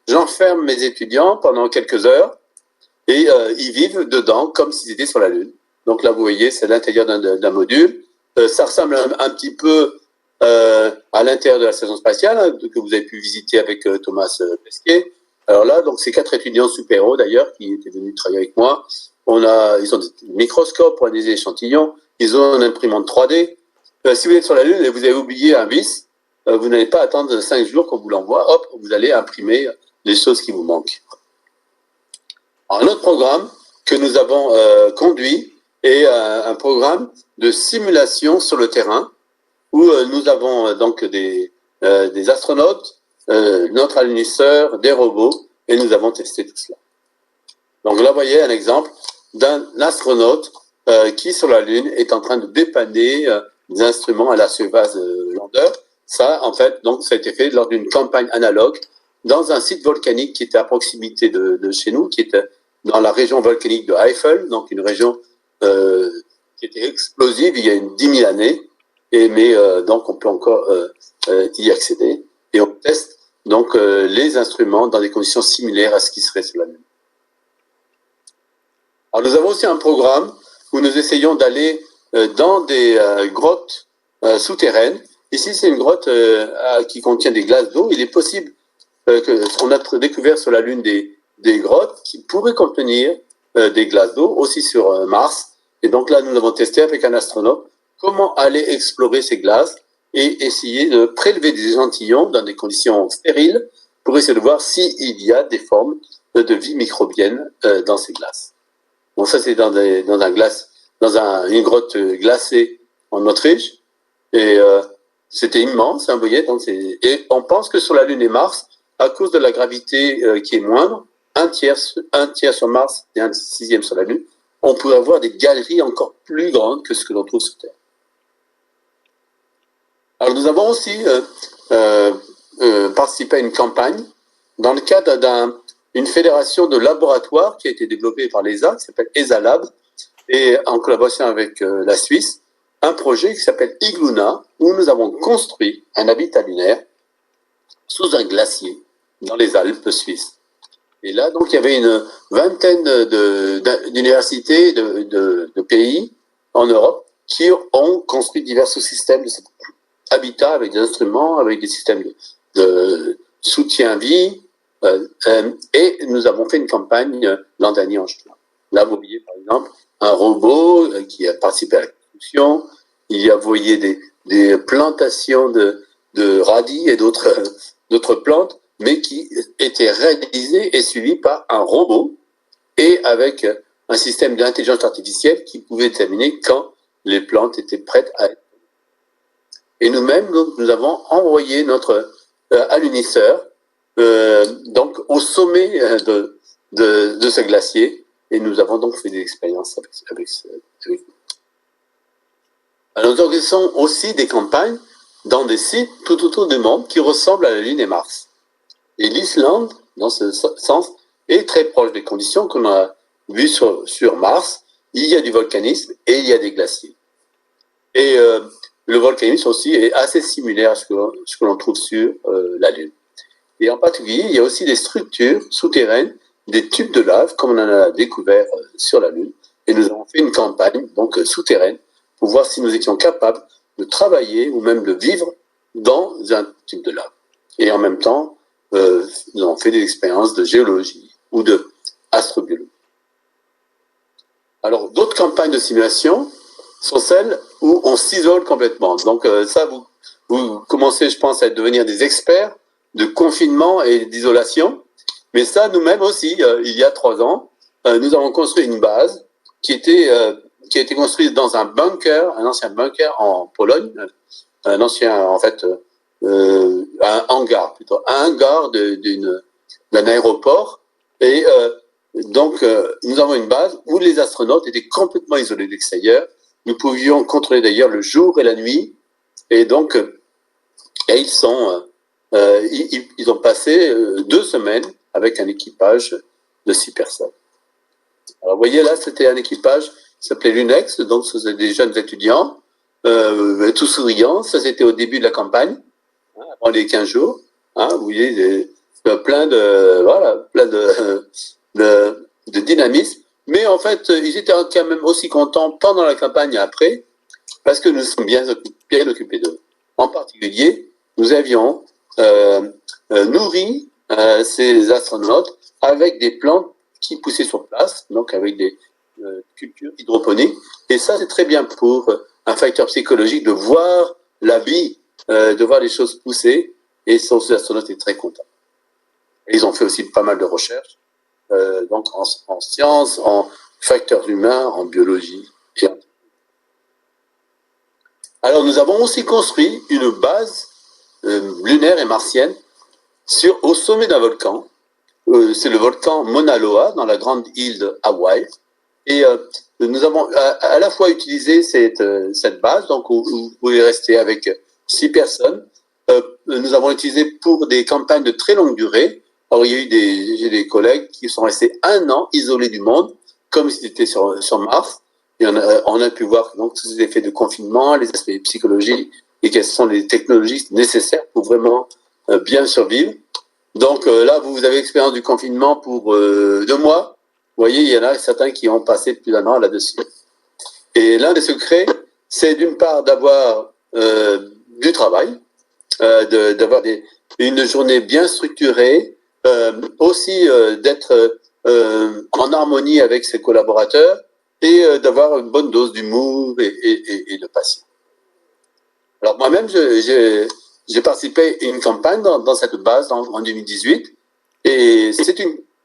j'enferme mes étudiants pendant quelques heures et ils vivent dedans comme s'ils étaient sur la Lune. Donc là, vous voyez, c'est l'intérieur d'un module. Ça ressemble un petit peu à l'intérieur de la station spatiale, hein, que vous avez pu visiter avec Thomas Pesquet. Alors là, donc c'est 4 étudiants super-héros d'ailleurs qui étaient venus travailler avec moi. Ils ont des microscopes pour analyser les échantillons. Ils ont une imprimante 3D. Si vous êtes sur la Lune et vous avez oublié un vis, vous n'allez pas attendre 5 jours qu'on vous l'envoie. Hop, vous allez imprimer les choses qui vous manquent. Alors, un autre programme que nous avons conduit est un programme de simulation sur le terrain où nous avons donc des astronautes, notre alunisseur, des robots, et nous avons testé tout cela. Donc là, vous voyez un exemple d'un astronaute qui, sur la Lune, est en train de dépanner des instruments à la surface lander. Ça, en fait, donc, ça a été fait lors d'une campagne analogue dans un site volcanique qui était à proximité de chez nous, qui était dans la région volcanique de Eifel, donc une région qui était explosive il y a 10 000 années, mais donc on peut encore y accéder. Et on teste donc les instruments dans des conditions similaires à ce qui serait sur la Lune. Alors nous avons aussi un programme où nous essayons d'aller dans des grottes souterraines. Ici, c'est une grotte qui contient des glaces d'eau. Il est possible qu'on a découvert sur la Lune des grottes qui pourraient contenir des glaces d'eau, aussi sur Mars. Et donc là, nous avons testé avec un astronaute comment aller explorer ces glaces et essayer de prélever des échantillons dans des conditions stériles pour essayer de voir s'il y a des formes de vie microbienne dans ces glaces. Bon, ça, c'est dans une grotte glacée en Autriche. Et c'était immense, hein, vous voyez. Donc et on pense que sur la Lune et Mars, à cause de la gravité qui est moindre, un tiers sur Mars et 1/6 sur la Lune, on pourrait avoir des galeries encore plus grandes que ce que l'on trouve sur Terre. Alors nous avons aussi participé à une campagne dans le cadre d'une fédération de laboratoires qui a été développée par l'ESA, qui s'appelle ESALab, et en collaboration avec la Suisse, un projet qui s'appelle Igluna, où nous avons construit un habitat lunaire sous un glacier dans les Alpes suisses. Et là, donc, il y avait une vingtaine d'universités de pays en Europe qui ont construit divers sous-systèmes de habitat avec des instruments, avec des systèmes de soutien à vie. Et nous avons fait une campagne l'an dernier en juin. Là, vous voyez, par exemple, un robot qui a participé à la construction. Il y a, vous voyez, des plantations de radis et d'autres plantes, mais qui étaient réalisées et suivies par un robot et avec un système d'intelligence artificielle qui pouvait déterminer quand les plantes étaient prêtes à être. Et nous-mêmes, nous avons envoyé notre alunisseur donc au sommet de ce glacier, et nous avons donc fait des expériences avec nous. Alors, nous organisons aussi des campagnes dans des sites tout autour du monde qui ressemblent à la Lune et Mars. Et l'Islande, dans ce sens, est très proche des conditions qu'on a vues sur Mars. Il y a du volcanisme et il y a des glaciers. Et le volcanisme aussi est assez similaire à ce que l'on trouve sur la Lune. Et en particulier, il y a aussi des structures souterraines, des tubes de lave, comme on en a découvert sur la Lune. Et nous avons fait une campagne donc souterraine pour voir si nous étions capables de travailler ou même de vivre dans un tube de lave. Et en même temps, nous avons fait des expériences de géologie ou de astrobiologie. Alors, d'autres campagnes de simulation sont celles où on s'isole complètement. Donc ça, vous commencez, je pense, à devenir des experts de confinement et d'isolation. Mais ça, nous-mêmes aussi, il y a 3 ans, nous avons construit une base qui a été construite dans un ancien bunker en Pologne, un ancien, en fait, un hangar plutôt, un hangar d'un aéroport. Et donc, nous avons une base où les astronautes étaient complètement isolés de l'extérieur. Nous pouvions contrôler d'ailleurs le jour et la nuit. Et donc, ils ont passé 2 semaines avec un équipage de 6 personnes. Alors, vous voyez là, c'était un équipage qui s'appelait l'UNEX, donc ce sont des jeunes étudiants, tout souriants. Ça, c'était au début de la campagne, avant les 15 jours. Vous voyez, plein de dynamisme. Mais en fait, ils étaient quand même aussi contents pendant la campagne et après, parce que nous sommes bien occupés d'eux. En particulier, nous avions nourri ces astronautes avec des plantes qui poussaient sur place, donc avec des cultures hydroponiques. Et ça, c'est très bien pour un facteur psychologique de voir la vie, de voir les choses pousser. Et ces astronautes étaient très contents. Et ils ont fait aussi pas mal de recherches, donc en sciences, en facteurs humains, en biologie. Alors, nous avons aussi construit une base lunaire et martienne au sommet d'un volcan. C'est le volcan Mauna Loa, dans la grande île de Hawaï. Et nous avons à la fois utilisé cette base, donc où vous pouvez rester avec 6 personnes. Nous avons utilisé pour des campagnes de très longue durée. Alors, il y a eu j'ai des collègues qui sont restés 1 an isolés du monde, comme s'ils étaient sur Mars. Et on a pu voir donc tous les effets de confinement, les aspects psychologiques et quelles sont les technologies nécessaires pour vraiment bien survivre. Donc là, vous avez l'expérience du confinement pour 2 mois. Vous voyez, il y en a certains qui ont passé plus d'1 an là-dessus. Et l'un des secrets, c'est d'une part d'avoir du travail, d'avoir une journée bien structurée, aussi d'être en harmonie avec ses collaborateurs et d'avoir une bonne dose d'humour et de patience. Alors moi-même, j'ai participé à une campagne dans cette base en 2018 et c'est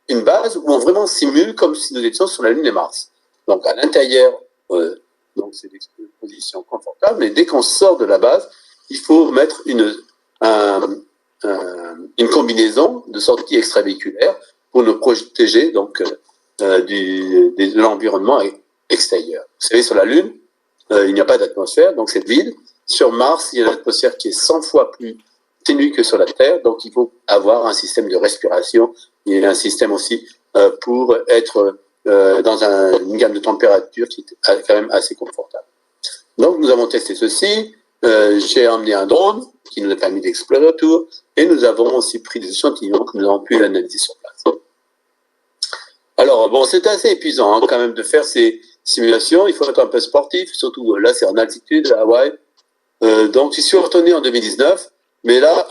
une base où on vraiment simule comme si nous étions sur la Lune et Mars. Donc à l'intérieur, donc c'est des positions confortables, mais dès qu'on sort de la base, il faut mettre une combinaison de sortie extravéhiculaire pour nous protéger donc de l'environnement extérieur. Vous savez, sur la Lune, il n'y a pas d'atmosphère, donc c'est vide. Sur Mars, il y a une atmosphère qui est 100 fois plus ténue que sur la Terre, donc il faut avoir un système de respiration et un système aussi pour être dans une gamme de température qui est quand même assez confortable. Donc nous avons testé ceci. j'ai emmené un drone qui nous a permis d'explorer autour, et nous avons aussi pris des échantillons que nous avons pu analyser sur place. Alors, bon, c'est assez épuisant quand même de faire ces simulations. Il faut être un peu sportif, surtout là, c'est en altitude, à Hawaï. Donc, j'y suis retourné en 2019, mais là,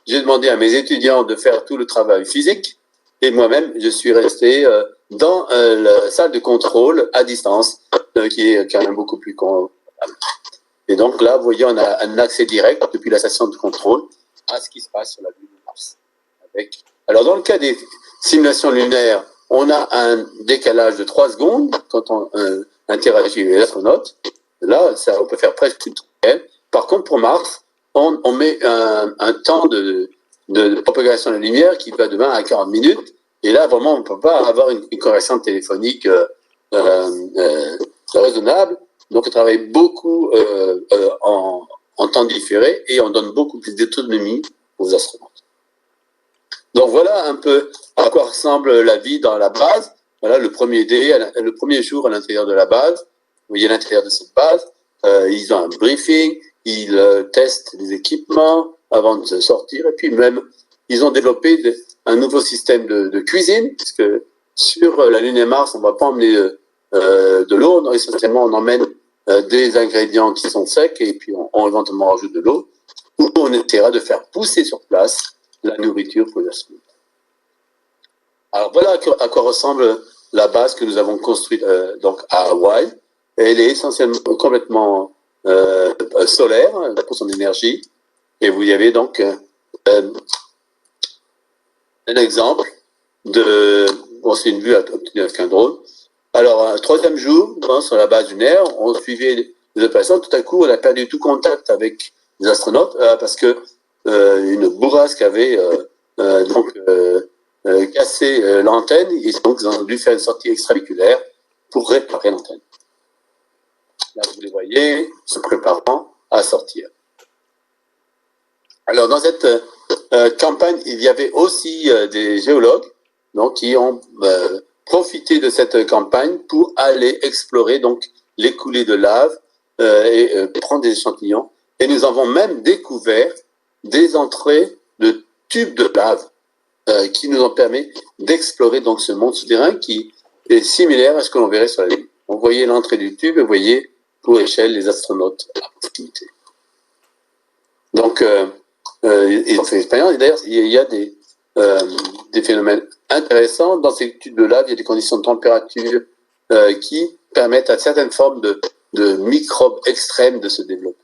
j'ai demandé à mes étudiants de faire tout le travail physique, et moi-même, je suis resté dans la salle de contrôle à distance, qui est quand même beaucoup plus confortable. Et donc là, vous voyez, on a un accès direct depuis la station de contrôle à ce qui se passe sur la Lune et Mars. Alors, dans le cas des simulations lunaires, on a un décalage de 3 secondes quand on interagit avec l'astronaute. Là, on peut faire presque une trentaine. Par contre, pour Mars, on met un temps de propagation de la lumière qui va de 20 à 40 minutes. Et là, vraiment, on ne peut pas avoir une connexion téléphonique raisonnable. Donc, on travaille beaucoup en temps différé et on donne beaucoup plus d'autonomie aux astronautes. Donc, voilà un peu à quoi ressemble la vie dans la base. Voilà le premier jour à l'intérieur de la base. Vous voyez à l'intérieur de cette base. Ils ont un briefing, ils testent les équipements avant de sortir. Et puis même, ils ont développé un nouveau système de cuisine, puisque sur la Lune et Mars, on ne va pas emmener de l'eau. Essentiellement, on emmène des ingrédients qui sont secs et puis on éventuellement rajoute de l'eau. Ou on essaiera de faire pousser sur place la nourriture pour les astronautes. Alors voilà à quoi ressemble la base que nous avons construite donc à Hawaï. Elle est essentiellement complètement solaire pour son énergie. Et vous y avez donc un exemple c'est une vue obtenue avec un drone. Alors, un troisième jour, sur la base lunaire, on suivait les opérations. Tout à coup, on a perdu tout contact avec les astronautes parce que une bourrasque avait cassé l'antenne. Et donc, ils ont dû faire une sortie extravéhiculaire pour réparer l'antenne. Là, vous les voyez, se préparant à sortir. Alors, dans cette campagne, il y avait aussi des géologues qui ont profité de cette campagne pour aller explorer donc les coulées de lave et prendre des échantillons. Et nous avons même découvert des entrées de tubes de lave qui nous ont permis d'explorer donc ce monde souterrain qui est similaire à ce que l'on verrait sur la Lune. Vous voyez l'entrée du tube et vous voyez pour échelle les astronautes à proximité. Donc, ils ont fait l'expérience. Et d'ailleurs, il y a des phénomènes intéressants. Dans ces tubes de lave, il y a des conditions de température qui permettent à certaines formes de microbes extrêmes de se développer.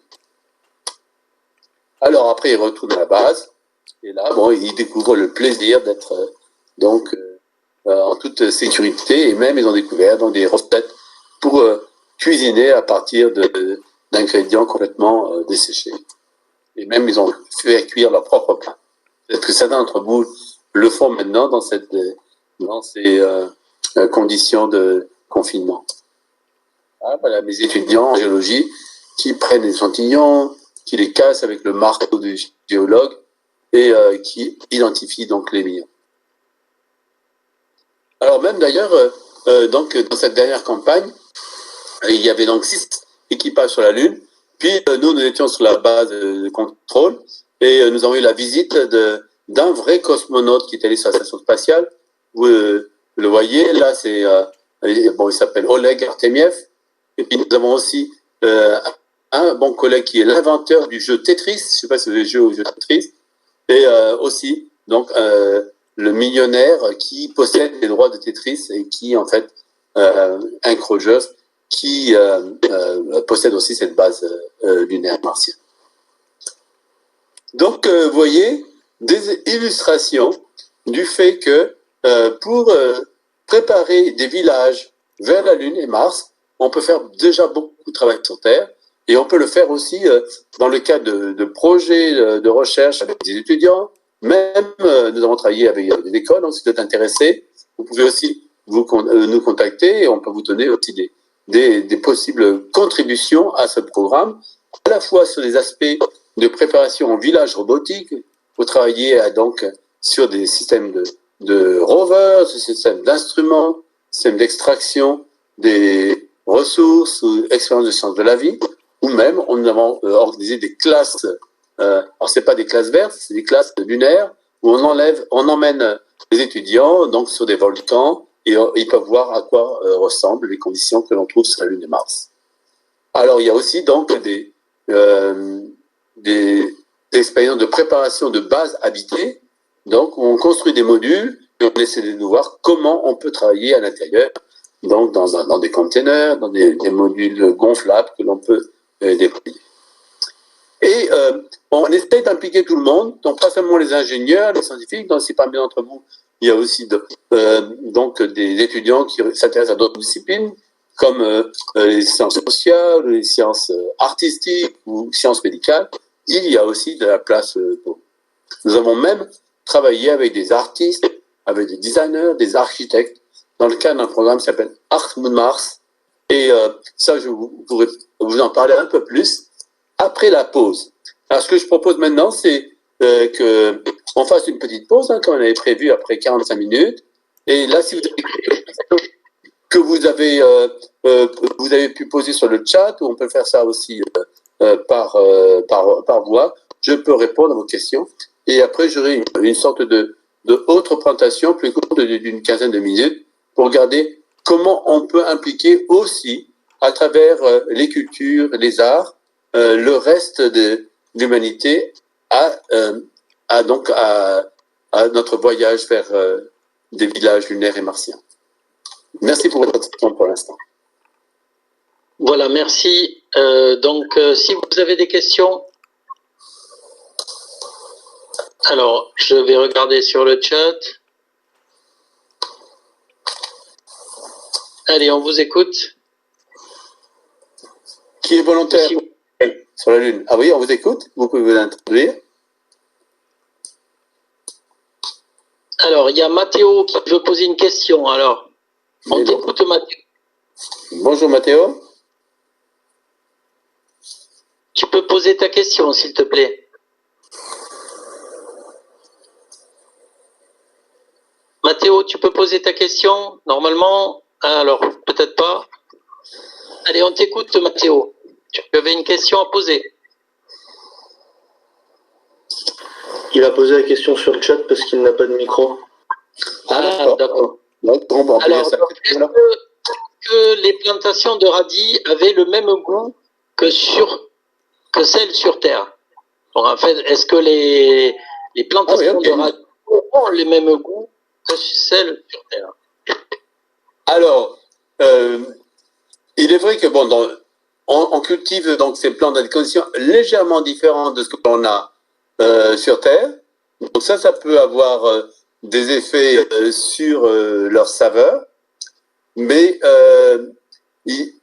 Alors après, ils retournent à la base. Et là, ils découvrent le plaisir d'être en toute sécurité. Et même, ils ont découvert des recettes pour cuisiner à partir d'ingrédients complètement desséchés. Et même, ils ont fait cuire leur propre pain. Peut-être que certains d'entre vous le font maintenant dans ces conditions de confinement. Voilà mes étudiants en géologie qui prennent des échantillons, qui les cassent avec le marteau du géologue et qui identifient donc les meilleurs. Alors même d'ailleurs, dans cette dernière campagne, il y avait donc 6 équipages sur la Lune. Puis nous étions sur la base de contrôle et nous avons eu la visite d'un vrai cosmonaute qui est allé sur la station spatiale. Vous le voyez, là, il s'appelle Oleg Artemiev. Et puis nous avons aussi un bon collègue qui est l'inventeur du jeu Tetris. Je ne sais pas si vous avez joué au jeu Tetris. Et aussi, donc, le millionnaire qui possède les droits de Tetris et qui, en fait, un crocheur qui possède aussi cette base lunaire martienne. Donc, vous voyez des illustrations du fait que pour préparer des villages vers la Lune et Mars, on peut faire déjà beaucoup de travail sur Terre et on peut le faire aussi dans le cadre de projets de recherche avec des étudiants. Même, nous avons travaillé avec des écoles, donc si vous êtes intéressé, vous pouvez aussi nous contacter et on peut vous donner aussi des possibles contributions à ce programme, à la fois sur les aspects de préparation en village robotique, pour travailler donc sur des systèmes de rovers, des systèmes d'instruments, systèmes d'extraction des ressources ou expériences de sciences de la vie, ou même nous avons organisé des classes, alors c'est pas des classes vertes, c'est des classes lunaires où on emmène les étudiants donc sur des volcans et ils peuvent voir à quoi ressemblent les conditions que l'on trouve sur la Lune et Mars. Alors il y a aussi donc des expériences de préparation de bases habitées, donc où on construit des modules et on essaie de voir comment on peut travailler à l'intérieur, donc dans des containers, dans des modules gonflables que l'on peut déployer. Et on essaie d'impliquer tout le monde, donc pas seulement les ingénieurs, les scientifiques, donc si parmi d'entre vous, il y a aussi donc des étudiants qui s'intéressent à d'autres disciplines, comme les sciences sociales, les sciences artistiques ou sciences médicales, il y a aussi de la place pour. Nous avons même travaillé avec des artistes, avec des designers, des architectes, dans le cadre d'un programme qui s'appelle Art Moon Mars. Et ça, je pourrais vous en parler un peu plus après la pause. Alors, ce que je propose maintenant, c'est qu'on fasse une petite pause, hein, comme on avait prévu, après 45 minutes. Et là, si vous avez que vous avez pu poser sur le chat, ou on peut faire ça aussi par voix, je peux répondre à vos questions. Et après, j'aurai une sorte de autre présentation plus courte d'une quinzaine de minutes pour regarder comment on peut impliquer aussi, à travers les cultures, les arts, le reste de l'humanité à notre voyage vers des villages lunaires et martiens. Merci pour votre attention pour l'instant. Voilà, merci. Si vous avez des questions, alors je vais regarder sur le chat. Allez, on vous écoute. Qui est volontaire sur la Lune? Ah oui, on vous écoute. Vous pouvez vous introduire. Alors, il y a Mathéo qui veut poser une question. Alors, on t'écoute, Mathéo. Bonjour, Mathéo. Tu peux poser ta question, s'il te plaît. Mathéo, tu peux poser ta question. Normalement, alors, peut-être pas. Allez, on t'écoute, Mathéo. Tu avais une question à poser. Il a posé la question sur le chat parce qu'il n'a pas de micro. Ah, d'accord. Alors, est-ce que les plantations de radis avaient le même goût que celles sur Terre? Alors, en fait, est-ce que les plantations de radis ont les mêmes goûts que celles sur Terre? Alors, il est vrai que on cultive donc ces plantes dans des conditions légèrement différentes de ce que l'on a sur Terre. Donc ça peut avoir des effets sur leur saveur, mais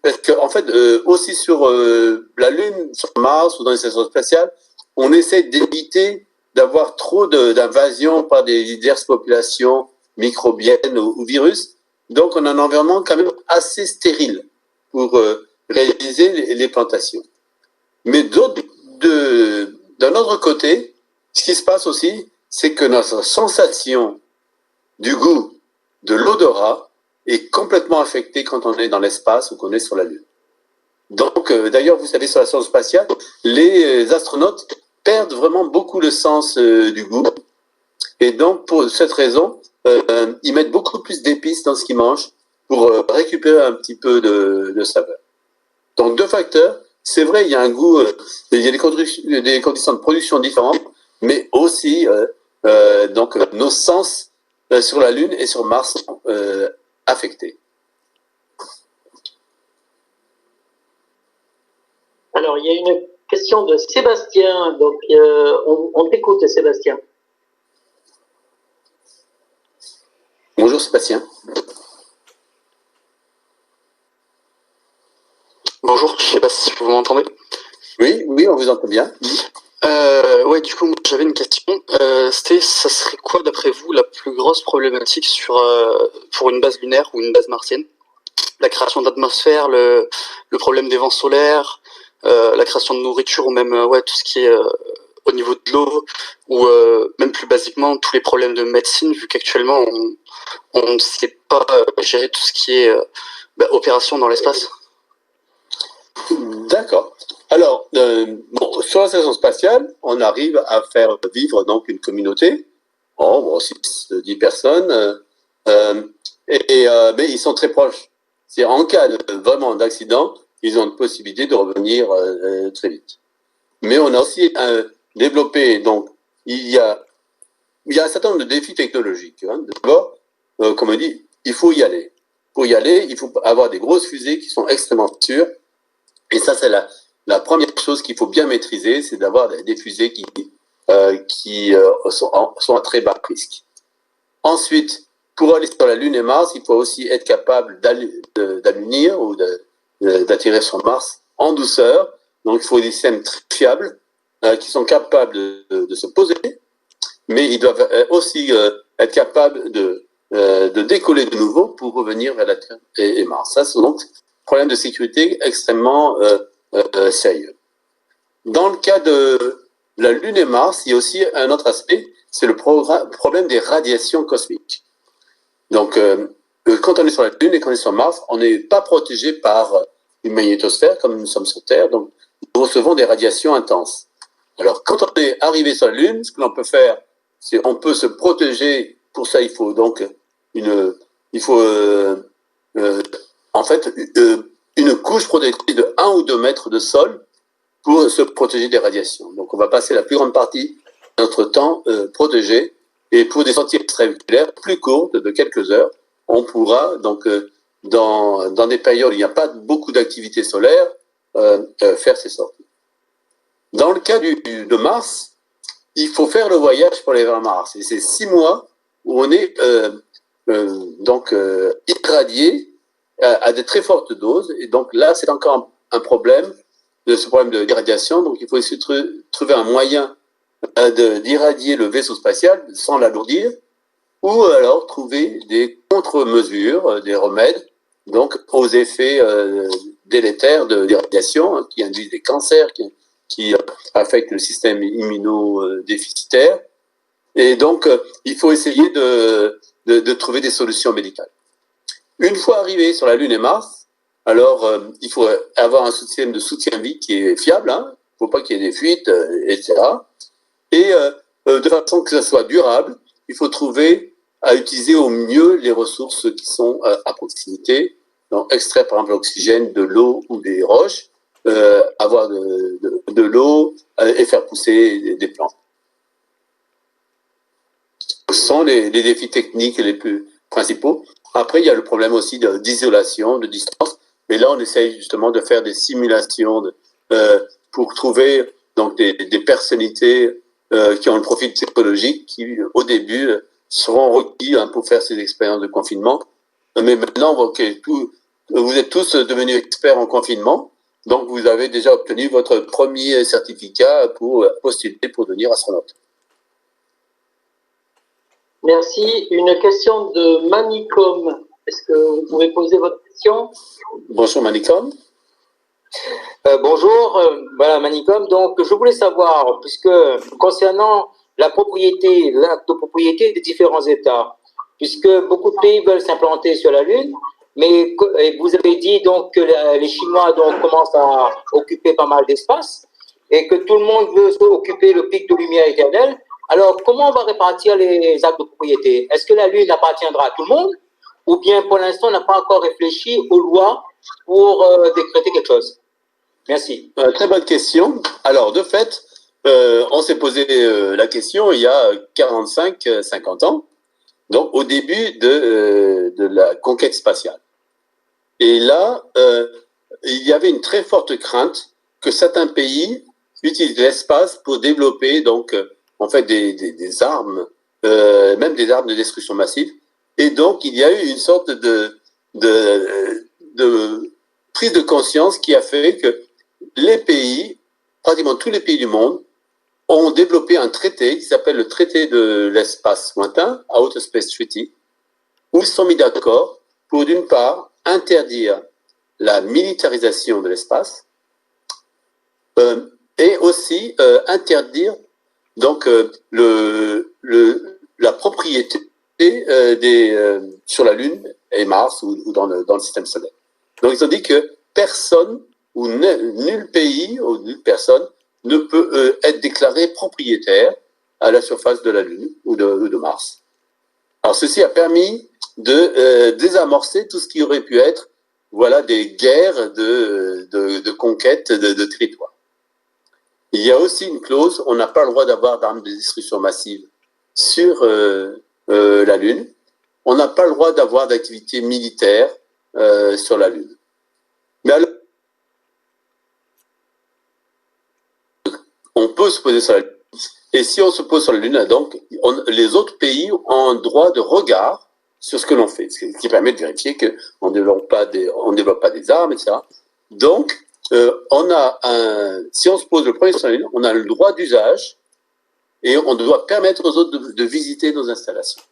parce qu'en fait, aussi sur la Lune, sur Mars ou dans les stations spatiales, on essaie d'éviter d'avoir trop d'invasion par des diverses populations microbiennes ou virus. Donc, on a un environnement quand même assez stérile pour réaliser les plantations. Mais d'un autre côté, ce qui se passe aussi, c'est que notre sensation du goût, de l'odorat, est complètement affectée quand on est dans l'espace ou qu'on est sur la Lune. Donc, d'ailleurs, vous savez, sur la station spatiale, les astronautes perdent vraiment beaucoup le sens du goût. Et donc, pour cette raison, ils mettent beaucoup plus d'épices dans ce qu'ils mangent pour récupérer un petit peu de saveur. Donc, deux facteurs. C'est vrai, il y a un goût, il y a des conditions de production différentes, mais aussi, donc, nos sens sur la Lune et sur Mars sont affectés. Alors, il y a une question de Sébastien. Donc, on t'écoute, Sébastien. Bonjour, Sébastien. Bonjour, je ne sais pas si vous m'entendez. Oui, on vous entend bien. Ouais, du coup, j'avais une question. Ça serait quoi, d'après vous, la plus grosse problématique pour une base lunaire ou une base martienne? La création d'atmosphère, le problème des vents solaires, la création de nourriture ou même tout ce qui est au niveau de l'eau ou même plus basiquement tous les problèmes de médecine, vu qu'actuellement on ne sait pas gérer tout ce qui est opération dans l'espace. D'accord. Alors, sur la station spatiale, on arrive à faire vivre donc une communauté, 10 personnes, mais ils sont très proches. C'est en cas vraiment d'accident, ils ont une possibilité de revenir très vite. Mais on a aussi développé, donc, il y a un certain nombre de défis technologiques. Hein. D'abord, comme on dit, il faut y aller. Pour y aller, il faut avoir des grosses fusées qui sont extrêmement sûres. Et ça, c'est la première chose qu'il faut bien maîtriser, c'est d'avoir des fusées qui sont à très bas risque. Ensuite, pour aller sur la Lune et Mars, il faut aussi être capable d'allunir ou d'atterrir sur Mars en douceur. Donc, il faut des systèmes très fiables qui sont capables de se poser, mais ils doivent aussi être capables de décoller de nouveau pour revenir vers la Terre et Mars. Ça, c'est donc un problème de sécurité extrêmement sérieux. Dans le cas de la Lune et Mars, il y a aussi un autre aspect, c'est le problème des radiations cosmiques. Donc, quand on est sur la Lune et qu'on est sur Mars, on n'est pas protégé par une magnétosphère comme nous sommes sur Terre, donc nous recevons des radiations intenses. Alors, quand on est arrivé sur la Lune, ce que l'on peut faire, c'est on peut se protéger. Pour ça, il faut donc en fait une couche protectrice de 1 ou 2 mètres de sol pour se protéger des radiations. Donc, on va passer la plus grande partie de notre temps protégé. Et pour des sorties extravéhiculaires plus courtes, de quelques heures, on pourra, donc, dans des périodes où il n'y a pas beaucoup d'activité solaire, faire ces sorties. Dans le cas de Mars, il faut faire le voyage pour aller vers Mars. Et c'est 6 mois où on est irradié à de très fortes doses. Et donc là, c'est encore un problème de ce problème d'irradiation. Donc il faut essayer de trouver un moyen d'irradier le vaisseau spatial sans l'alourdir, ou alors trouver des contre-mesures, des remèdes, donc aux effets délétères d'irradiation, hein, qui induisent des cancers, qui affectent le système immunodéficitaire. Et donc, il faut essayer de trouver des solutions médicales. Une fois arrivé sur la Lune et Mars, alors il faut avoir un système de soutien-vie qui est fiable, hein. Il ne faut pas qu'il y ait des fuites, etc. Et de façon que ça soit durable, il faut trouver à utiliser au mieux les ressources qui sont à proximité. Donc, extraire par exemple l'oxygène de l'eau ou des roches, avoir de l'eau et faire pousser des plantes. Ce sont les défis techniques les plus principaux. Après, il y a le problème aussi d'isolation, de distance. Mais là, on essaye justement de faire des simulations pour trouver donc des personnalités qui ont le profil psychologique, qui au début seront requis pour faire ces expériences de confinement. Mais maintenant, vous êtes tous devenus experts en confinement, donc vous avez déjà obtenu votre premier certificat pour postuler pour devenir astronaute. Merci. Une question de Manicom. Est-ce que vous pouvez poser votre question? Bonjour Manicom. Bonjour, voilà Manicom. Donc, je voulais savoir, puisque concernant la propriété, l'acte de propriété des différents États, puisque beaucoup de pays veulent s'implanter sur la Lune, mais vous avez dit donc que les Chinois donc commencent à occuper pas mal d'espace et que tout le monde veut occuper le pic de lumière éternel. Alors, comment on va répartir les actes de propriété? Est-ce que la Lune appartiendra à tout le monde ou bien pour l'instant on n'a pas encore réfléchi aux lois pour décréter quelque chose? Merci. Très bonne question. Alors, de fait, on s'est posé la question il y a 45-50 ans, donc au début de la conquête spatiale. Et là, il y avait une très forte crainte que certains pays utilisent l'espace pour développer donc en fait des armes, même des armes de destruction massive. Et donc, il y a eu une sorte de prise de conscience qui a fait que les pays, pratiquement tous les pays du monde, ont développé un traité qui s'appelle le traité de l'espace lointain, Outer Space Treaty, où ils se sont mis d'accord pour, d'une part, interdire la militarisation de l'espace et aussi interdire donc la propriété sur la Lune et Mars ou dans le système solaire. Donc ils ont dit que personne où nul pays ou nulle personne ne peut être déclaré propriétaire à la surface de la Lune ou de Mars. Alors ceci a permis de désamorcer tout ce qui aurait pu être voilà, des guerres de conquête de territoire. Il y a aussi une clause, on n'a pas le droit d'avoir d'armes de destruction massive sur la Lune. On n'a pas le droit d'avoir d'activité militaire sur la Lune. Mais alors, on peut se poser sur la Lune. Et si on se pose sur la Lune, donc, les autres pays ont un droit de regard sur ce que l'on fait, ce qui permet de vérifier qu'on ne développe pas des armes, etc. Donc, si on se pose le premier sur la Lune, on a le droit d'usage et on doit permettre aux autres de visiter nos installations.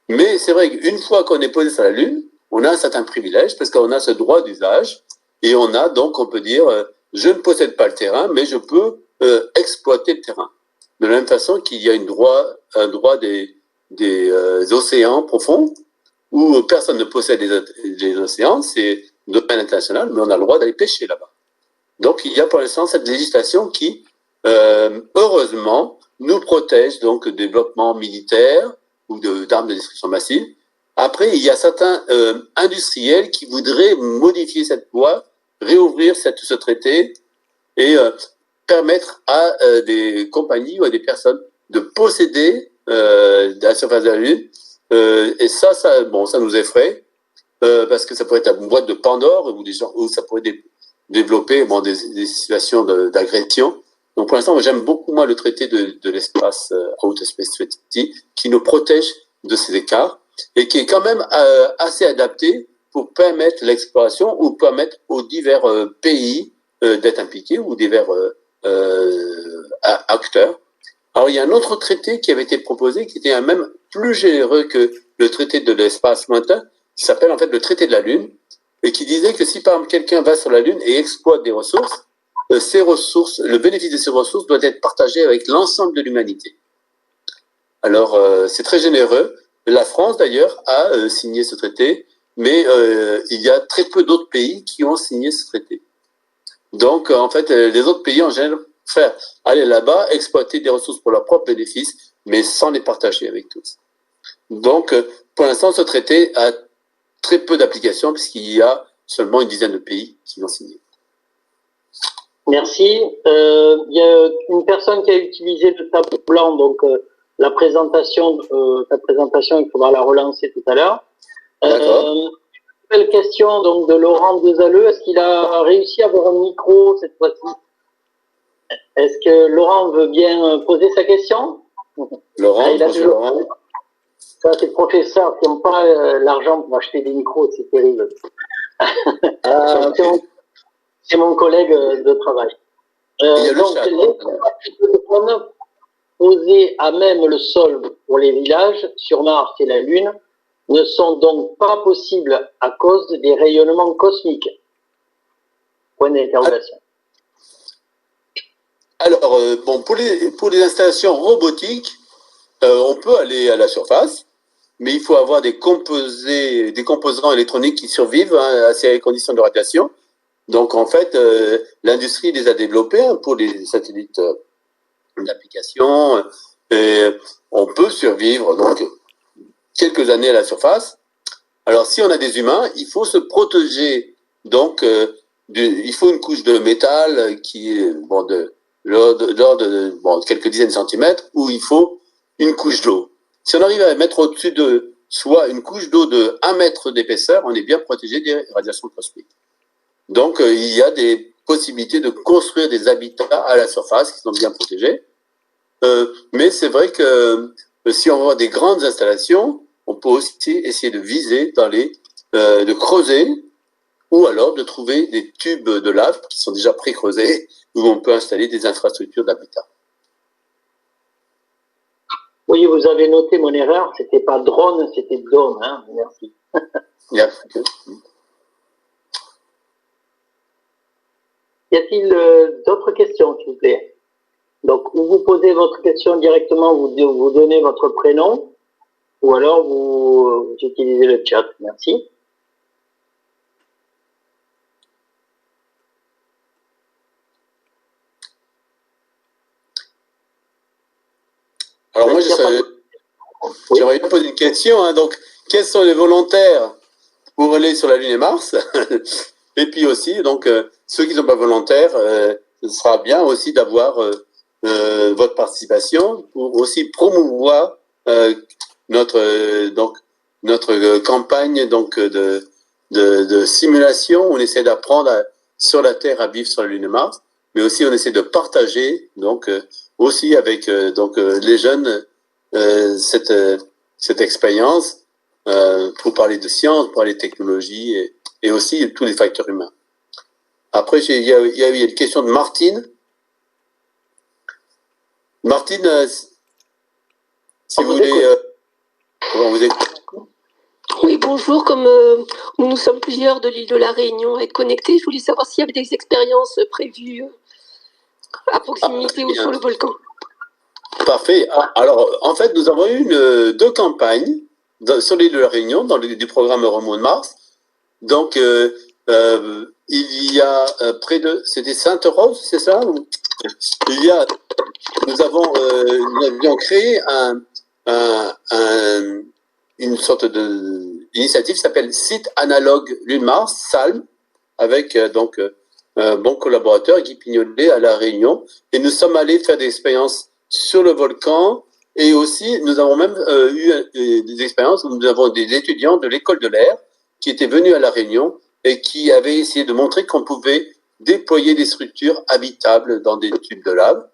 Mais c'est vrai qu'une fois qu'on est posé sur la Lune, on a un certain privilège parce qu'on a ce droit d'usage et on a donc, on peut dire, je ne possède pas le terrain, mais je peux exploiter le terrain. De la même façon qu'il y a un droit des océans profonds où personne ne possède les océans, c'est un domaine international, mais on a le droit d'aller pêcher là-bas. Donc il y a pour l'instant cette législation qui, heureusement, nous protège donc du développement militaire ou d'armes de destruction massive. Après, il y a certains industriels qui voudraient modifier cette loi, réouvrir ce traité et permettre à des compagnies ou à des personnes de posséder la surface de la Lune. Et ça nous effraie parce que ça pourrait être une boîte de Pandore où ça pourrait développer des situations d'agression. Donc pour l'instant, j'aime beaucoup le traité de l'espace Outer Space Treaty qui nous protège de ces écarts et qui est quand même assez adapté pour permettre l'exploration ou permettre aux divers pays d'être impliqués ou divers acteurs. Alors il y a un autre traité qui avait été proposé qui était même plus généreux que le traité de l'espace lointain, qui s'appelle en fait le traité de la Lune, et qui disait que si par exemple quelqu'un va sur la Lune et exploite des ressources, le bénéfice de ces ressources doit être partagé avec l'ensemble de l'humanité. Alors c'est très généreux. La France d'ailleurs a signé ce traité, mais il y a très peu d'autres pays qui ont signé ce traité. Donc en fait les autres pays en général faire aller là-bas, exploiter des ressources pour leur propre bénéfice, mais sans les partager avec tous. Donc pour l'instant ce traité a très peu d'applications puisqu'il y a seulement une dizaine de pays qui l'ont signé. Merci. Il y a une personne qui a utilisé le tableau blanc, donc ta présentation, il faudra la relancer tout à l'heure. Nouvelle question donc de Laurent Dezaleux. Est-ce qu'il a réussi à avoir un micro cette fois-ci? Est-ce que Laurent veut bien poser sa question? Laurent, Laurent. Ça, c'est le professeur qui n'ont pas l'argent pour acheter des micros, c'est terrible. C'est mon collègue de travail. Donc, les zones posées à même le sol pour les villages sur Mars et la Lune ne sont donc pas possibles à cause des rayonnements cosmiques. Point d'interrogation. Alors, pour les installations robotiques, on peut aller à la surface, mais il faut avoir des composants électroniques qui survivent à ces conditions de radiation. Donc, en fait, l'industrie les a développés pour les satellites d'application. On peut survivre donc quelques années à la surface. Alors, si on a des humains, il faut se protéger. Donc, il faut une couche de métal qui est de quelques dizaines de centimètres, ou il faut une couche d'eau. Si on arrive à mettre au-dessus de soit une couche d'eau de 1 mètre d'épaisseur, on est bien protégé des radiations cosmiques. Donc, il y a des possibilités de construire des habitats à la surface qui sont bien protégés. Mais c'est vrai que si on voit des grandes installations, on peut aussi essayer de viser de creuser, ou alors de trouver des tubes de lave qui sont déjà pré-creusés, où on peut installer des infrastructures d'habitat. Oui, vous avez noté mon erreur, c'était pas drone, c'était dôme, hein, merci. Y a-t-il d'autres questions, s'il vous plaît? Donc, ou vous posez votre question directement, vous donnez votre prénom, ou alors vous utilisez le chat. Merci. Alors moi, j'aimerais bien poser une question. Hein. Donc, quels sont les volontaires pour aller sur la Lune et Mars? Et puis aussi, donc, ceux qui ne sont pas volontaires, ce sera bien aussi d'avoir votre participation pour aussi promouvoir notre campagne donc, de simulation. On essaie d'apprendre sur la Terre à vivre sur la Lune et Mars, mais aussi on essaie de partager donc, aussi avec les jeunes cette expérience pour parler de science, pour parler de technologie et aussi tous les facteurs humains. Après, il y a eu une question de Martine. Martine, si vous voulez, on vous écoute. Oui, bonjour. Comme nous sommes plusieurs de l'île de la Réunion à être connectés, je voulais savoir s'il y avait des expériences prévues à proximité ou sur le volcan. Parfait. Alors, en fait, nous avons eu deux campagnes sur l'île de la Réunion dans du programme Roman de Mars. Donc, il y a près de... C'était Sainte-Rose, c'est ça? Nous avions créé une sorte d'initiative qui s'appelle Site Analogue Lune-Mars, SALM, avec un bon collaborateur, Guy Pignolet, à La Réunion. Et nous sommes allés faire des expériences sur le volcan. Et aussi, nous avons même eu des expériences où nous avons des étudiants de l'école de l'air qui étaient venus à La Réunion et qui avaient essayé de montrer qu'on pouvait déployer des structures habitables dans des tubes de lave.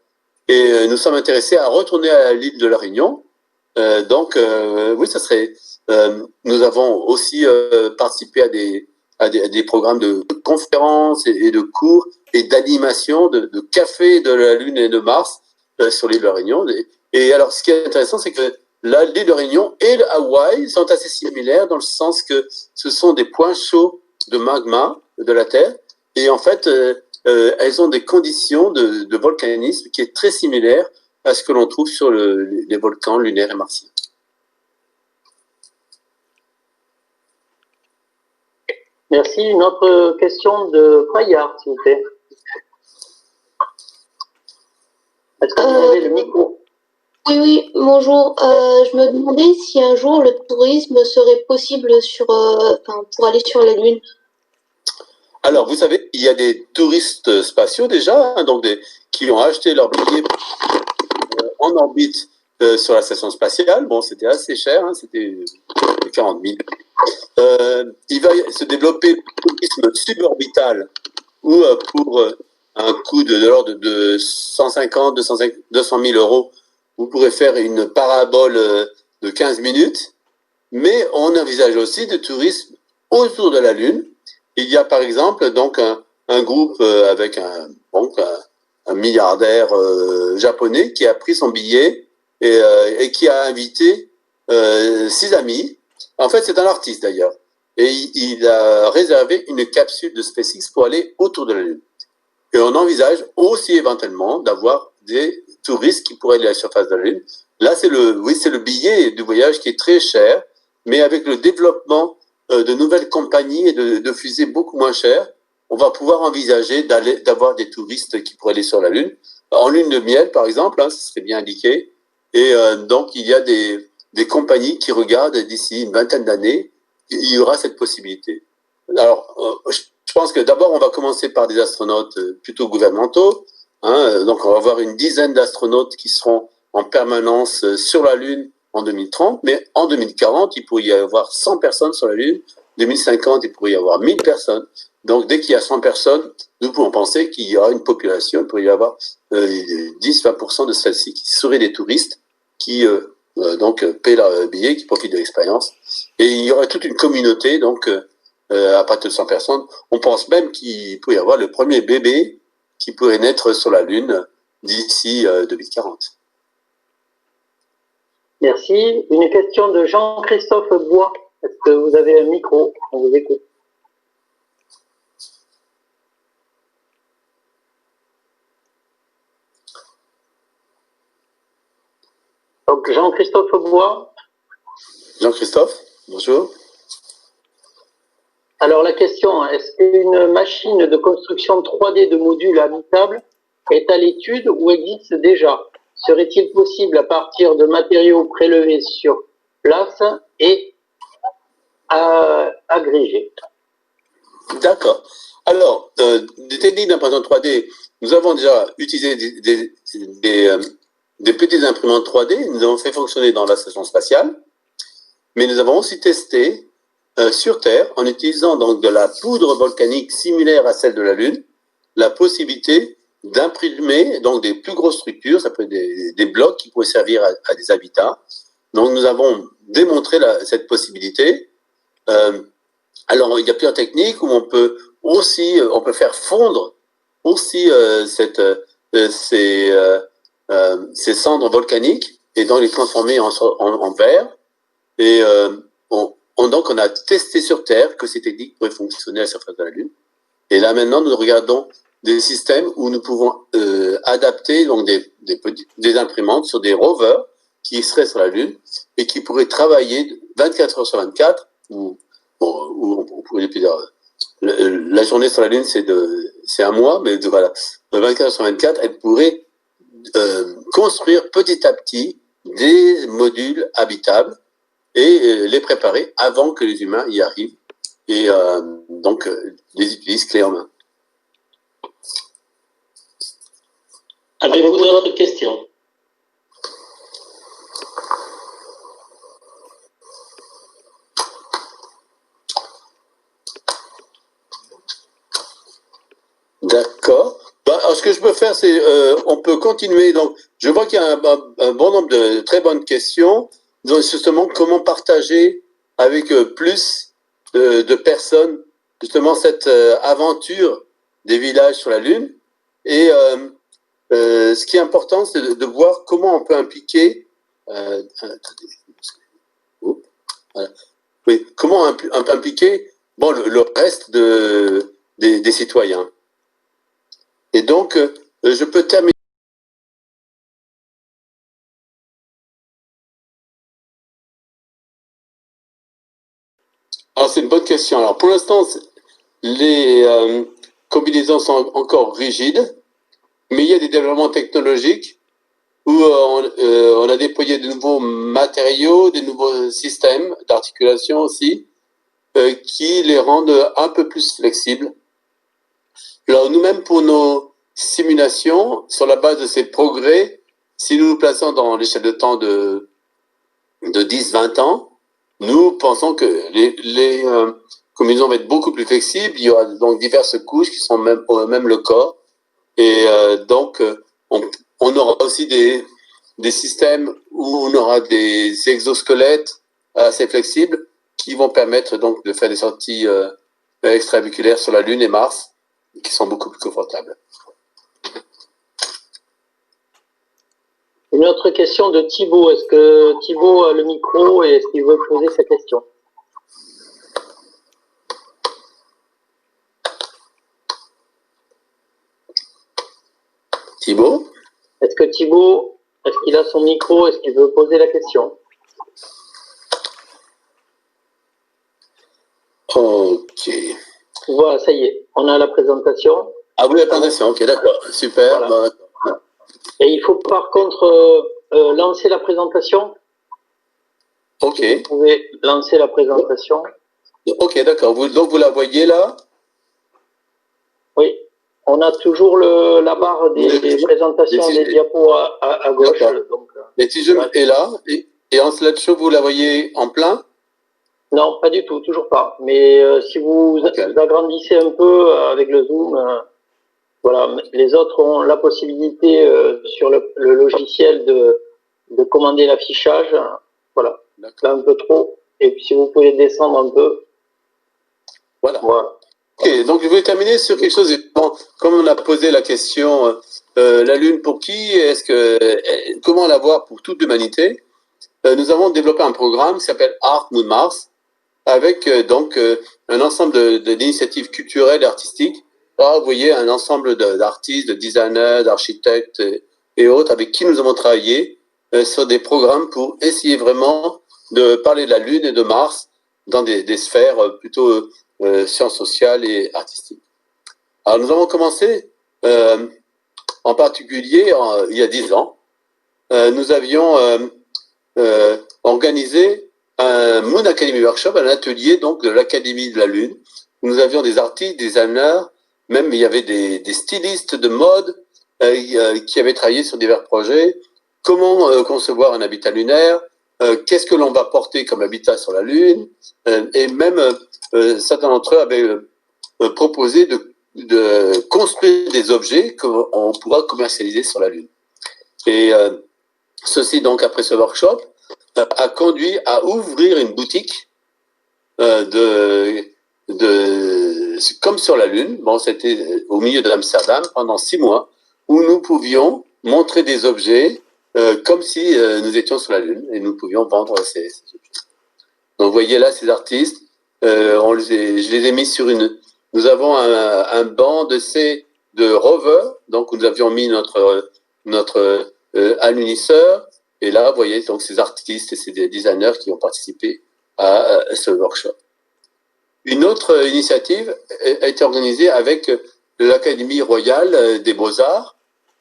Et nous sommes intéressés à retourner à l'île de la Réunion. Oui, ça serait... nous avons aussi participé à des programmes de conférences et de cours et d'animation, de café de la Lune et de Mars sur l'île de la Réunion. Et alors, ce qui est intéressant, c'est que l'île de Réunion et le Hawaï sont assez similaires dans le sens que ce sont des points chauds de magma de la Terre. Et en fait, elles ont des conditions de volcanisme qui est très similaire à ce que l'on trouve sur les volcans lunaires et martiens. Merci. Une autre question de Paillard, s'il vous plaît. Est-ce que vous avez le micro? Oui, bonjour. Je me demandais si un jour le tourisme serait possible pour aller sur la Lune. Alors, vous savez, il y a des touristes spatiaux déjà, hein, qui ont acheté leur billet en orbite sur la station spatiale. Bon, c'était assez cher, hein, c'était 40 000. Il va se développer le tourisme suborbital où pour un coût de l'ordre de 150, 200 000 euros, vous pourrez faire une parabole de 15 minutes. Mais on envisage aussi de tourisme autour de la Lune. Il y a par exemple donc un groupe avec un milliardaire japonais qui a pris son billet et qui a invité 6 amis. En fait, c'est un artiste d'ailleurs. Et il a réservé une capsule de SpaceX pour aller autour de la Lune. Et on envisage aussi éventuellement d'avoir des touristes qui pourraient aller à la surface de la Lune. Là, c'est le billet du voyage qui est très cher, mais avec le développement de nouvelles compagnies et de fusées beaucoup moins chères, on va pouvoir envisager d'avoir des touristes qui pourraient aller sur la Lune. En lune de miel, par exemple, hein, ce serait bien indiqué. Et donc, il y a des compagnies qui regardent d'ici une vingtaine d'années, il y aura cette possibilité. Alors, je pense que d'abord, on va commencer par des astronautes plutôt gouvernementaux. Hein, donc, on va avoir une dizaine d'astronautes qui seront en permanence sur la Lune en 2030, mais en 2040, il pourrait y avoir 100 personnes sur la Lune. En 2050, il pourrait y avoir 1000 personnes. Donc, dès qu'il y a 100 personnes, nous pouvons penser qu'il y aura une population, il pourrait y avoir 10-20% de celles-ci qui seraient des touristes qui paient leur billet, qui profitent de l'expérience. Et il y aurait toute une communauté, donc à partir de 100 personnes. On pense même qu'il pourrait y avoir le premier bébé qui pourrait naître sur la Lune d'ici 2040. Merci. Une question de Jean-Christophe Bois. Est-ce que vous avez un micro? On vous écoute. Donc, Jean-Christophe Bois. Jean-Christophe, bonjour. Alors, la question, est-ce qu'une machine de construction 3D de modules habitables est à l'étude ou existe déjà? serait-il possible à partir de matériaux prélevés sur place et agrégés? D'accord. Alors, des techniques d'impression 3D, nous avons déjà utilisé des petites imprimantes 3D, nous avons fait fonctionner dans la station spatiale, mais nous avons aussi testé sur Terre, en utilisant donc de la poudre volcanique similaire à celle de la Lune, la possibilité d'imprimer donc des plus grosses structures, ça peut être des blocs qui pourraient servir à des habitats. Donc nous avons démontré cette possibilité. Alors il y a plusieurs techniques où on peut faire fondre aussi ces cendres volcaniques et donc les transformer en verre. Et donc on a testé sur Terre que ces techniques pourraient fonctionner à la surface de la Lune. Et là maintenant nous regardons des systèmes où nous pouvons adapter donc des imprimantes sur des rovers qui seraient sur la Lune et qui pourraient travailler 24 heures sur 24 ou on pourrait dire la journée sur la Lune c'est un mois, mais voilà, 24 heures sur 24, elles pourraient construire petit à petit des modules habitables et les préparer avant que les humains y arrivent et donc les utilisent clé en main. Avez-vous d'autres questions? D'accord. Alors, ce que je peux faire, c'est on peut continuer. Donc, je vois qu'il y a un bon nombre de très bonnes questions. Donc, justement, comment partager avec plus de personnes justement cette aventure des villages sur la Lune. Et ce qui est important, c'est de voir comment on peut impliquer. Oui, comment on peut impliquer le reste des citoyens. Et donc, je peux terminer. Alors, c'est une bonne question. Alors, pour l'instant, les combinaisons sont encore rigides, mais il y a des développements technologiques où on a déployé de nouveaux matériaux, des nouveaux systèmes d'articulation aussi, qui les rendent un peu plus flexibles. Alors, nous-mêmes, pour nos simulations, sur la base de ces progrès, si nous nous plaçons dans l'échelle de temps de 10-20 ans, nous pensons que les combinaisons vont être beaucoup plus flexibles. Il y aura donc diverses couches qui sont même le corps. Et donc, on aura aussi des systèmes où on aura des exosquelettes assez flexibles qui vont permettre donc de faire des sorties extravéhiculaires sur la Lune et Mars, qui sont beaucoup plus confortables. Une autre question de Thibaut. Est-ce que Thibaut a le micro et est-ce qu'il veut poser sa question? Thibaut? Est-ce que Thibaut, est-ce qu'il a son micro? Est-ce qu'il veut poser la question? Ok. Voilà, ça y est, on a la présentation. Ah oui, la présentation, ok, d'accord, super. Voilà. Et il faut par contre lancer la présentation. Ok. Vous pouvez lancer la présentation. Ok, d'accord. Donc vous la voyez là? Oui. On a toujours la barre des présentations des diapos à gauche. Donc, et si je est là, et en slideshow, vous la voyez en plein? Non, pas du tout, toujours pas. Mais si vous agrandissez un peu avec le zoom, voilà, les autres ont la possibilité sur le logiciel de commander l'affichage. Voilà, là un peu trop. Et puis si vous pouvez descendre un peu. Voilà. Ok, donc je vais terminer sur quelque chose. Comme on a posé la question, la Lune pour qui? Comment l'avoir pour toute l'humanité? Nous avons développé un programme qui s'appelle Art Moon Mars, avec donc un ensemble d'initiatives culturelles et artistiques. Là, vous voyez un ensemble d'artistes, de designers, d'architectes et autres avec qui nous avons travaillé sur des programmes pour essayer vraiment de parler de la Lune et de Mars dans des sphères plutôt sciences sociales et artistiques. Alors nous avons commencé en particulier il y a 10 ans nous avions organisé un Moon Academy Workshop, un atelier donc de l'Académie de la Lune, où nous avions des artistes, des designers, même il y avait des stylistes de mode qui avaient travaillé sur divers projets. Comment concevoir un habitat lunaire, qu'est-ce que l'on va porter comme habitat sur la Lune, et même certains d'entre eux avaient proposé de construire des objets qu'on pourra commercialiser sur la Lune. Et ceci, donc, après ce workshop, a conduit à ouvrir une boutique comme sur la Lune. Bon, c'était au milieu de l'Amsterdam pendant 6 mois, où nous pouvions montrer des objets comme si nous étions sur la Lune, et nous pouvions vendre ces objets. Donc, vous voyez là ces artistes, je les ai mis sur une... Nous avons un banc de rover, donc nous avions mis notre alunisseur, et là, vous voyez donc ces artistes et ces designers qui ont participé à ce workshop. Une autre initiative a été organisée avec l'Académie royale des beaux-arts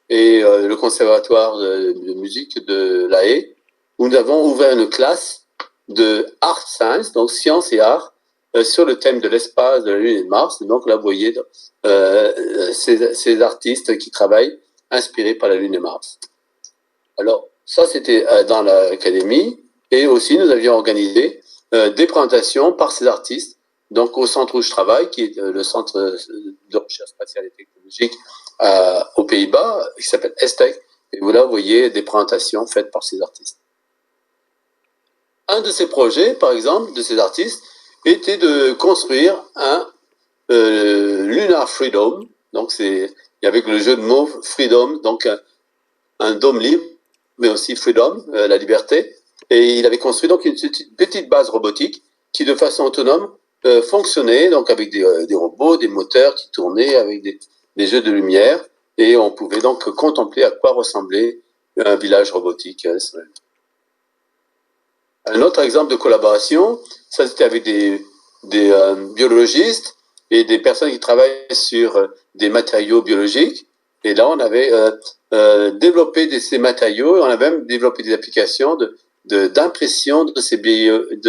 et le conservatoire de musique de La Haye, où nous avons ouvert une classe de art science, donc sciences et art, sur le thème de l'espace, de la Lune et de Mars. Donc là, vous voyez ces artistes qui travaillent inspirés par la Lune et Mars. Alors, ça, c'était dans l'académie. Et aussi, nous avions organisé des présentations par ces artistes, donc au centre où je travaille, qui est le centre de recherche spatiale et technologique aux Pays-Bas, qui s'appelle ESTEC. Et là, vous voyez des présentations faites par ces artistes. Un de ces projets, par exemple, de ces artistes, était de construire un Lunar Freedom. Donc, c'est avec le jeu de mots Freedom, donc un dôme libre, mais aussi Freedom, la liberté. Et il avait construit donc une petite base robotique qui, de façon autonome, fonctionnait donc avec des robots, des moteurs qui tournaient avec des jeux de lumière. Et on pouvait donc contempler à quoi ressemblait un village robotique. Un autre exemple de collaboration, ça c'était avec des biologistes et des personnes qui travaillent sur des matériaux biologiques. Et là, on avait développé ces matériaux, on a même développé des applications d'impression de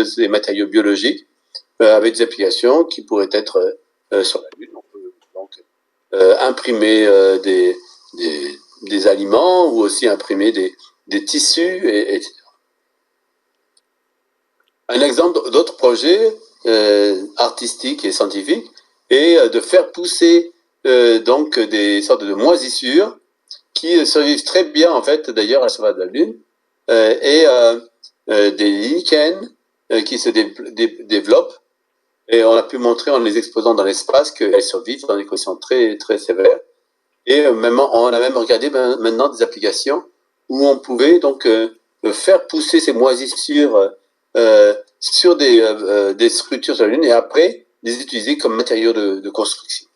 ces matériaux biologiques avec des applications qui pourraient être sur la Lune. On peut donc imprimer des aliments ou aussi imprimer des tissus, etc. Un exemple d'autres projets artistiques et scientifiques est de faire pousser donc des sortes de moisissures qui survivent très bien en fait d'ailleurs à la surface de la Lune et des lichens qui se développent, et on a pu montrer en les exposant dans l'espace qu'elles survivent dans des conditions très très sévères, et même, on a même regardé maintenant des applications où on pouvait donc faire pousser ces moisissures sur des structures sur la Lune et après les utiliser comme matériaux de construction.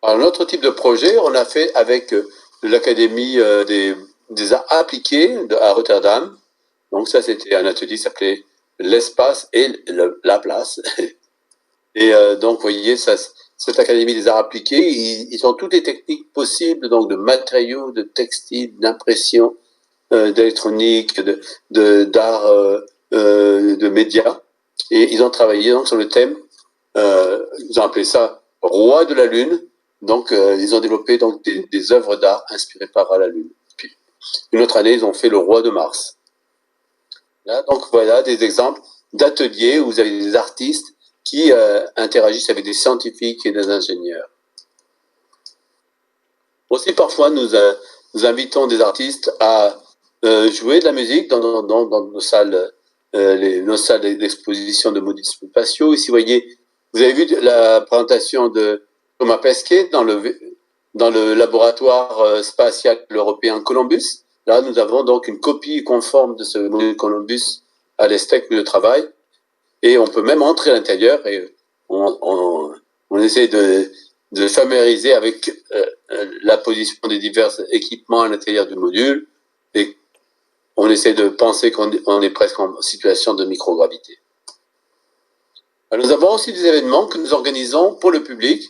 Alors, un autre type de projet, on a fait avec l'Académie des arts appliqués à Rotterdam. Donc ça, c'était un atelier qui s'appelait l'espace et la place. Et donc, vous voyez, cette Académie des arts appliqués, ils ont toutes les techniques possibles, donc de matériaux, de textiles, d'impression, d'électronique, d'art, de médias. Et ils ont travaillé donc sur le thème, ils ont appelé ça Roi de la Lune. Donc, ils ont développé donc des œuvres d'art inspirées par la Lune. Puis, une autre année, ils ont fait le Roi de Mars. Là, donc, voilà des exemples d'ateliers où vous avez des artistes qui interagissent avec des scientifiques et des ingénieurs. Aussi, parfois, nous invitons des artistes à jouer de la musique dans nos salles, nos salles d'exposition de modules spatiaux. Ici, vous avez vu la présentation de Thomas Pesquet dans le laboratoire spatial européen Columbus. Là, nous avons donc une copie conforme de ce module Columbus à l'ESTEC où je travaille. Et on peut même entrer à l'intérieur et on essaie de familiariser avec la position des divers équipements à l'intérieur du module, et on essaie de penser qu'on est presque en situation de microgravité. Alors, nous avons aussi des événements que nous organisons pour le public.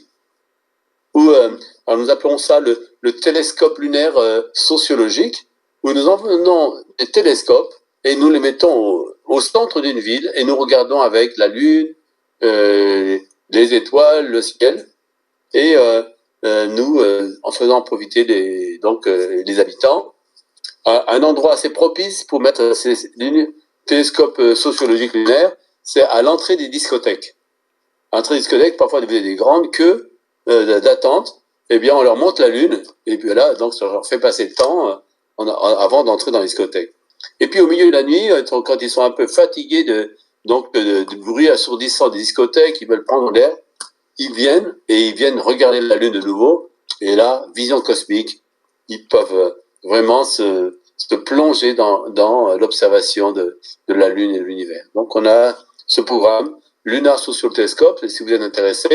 alors nous appelons ça le télescope lunaire sociologique, où nous emmenons des télescopes et nous les mettons au centre d'une ville et nous regardons avec la lune, les étoiles, le ciel, et nous, en faisant profiter les habitants, à un endroit assez propice pour mettre ces télescopes sociologiques lunaires, c'est à l'entrée des discothèques. À l'entrée des discothèques, parfois vous avez des grandes queues d'attente, eh bien on leur montre la lune, et puis là, donc ça leur fait passer le temps avant d'entrer dans les discothèques. Et puis au milieu de la nuit, quand ils sont un peu fatigués du bruit assourdissant des discothèques, ils veulent prendre l'air, ils viennent regarder la lune de nouveau, et là, vision cosmique, ils peuvent vraiment se plonger dans l'observation de la lune et de l'univers. Donc on a ce programme Lunar Social Telescope, et si vous êtes intéressé,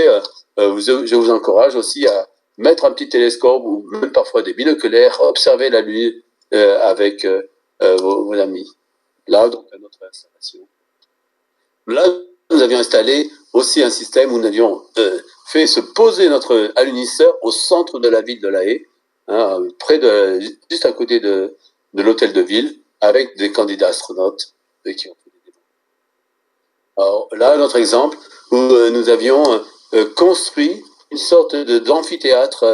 je vous encourage aussi à mettre un petit télescope ou même parfois des binoculaires, observer la lune avec vos amis. Là, donc, à notre installation. Là, nous avions installé aussi un système où nous avions fait se poser notre alunisseur au centre de la ville de La Haye, hein, juste à côté de l'hôtel de ville, avec des candidats astronautes qui ont fait des débats. Alors là, un autre exemple où nous avions construit une sorte d'amphithéâtre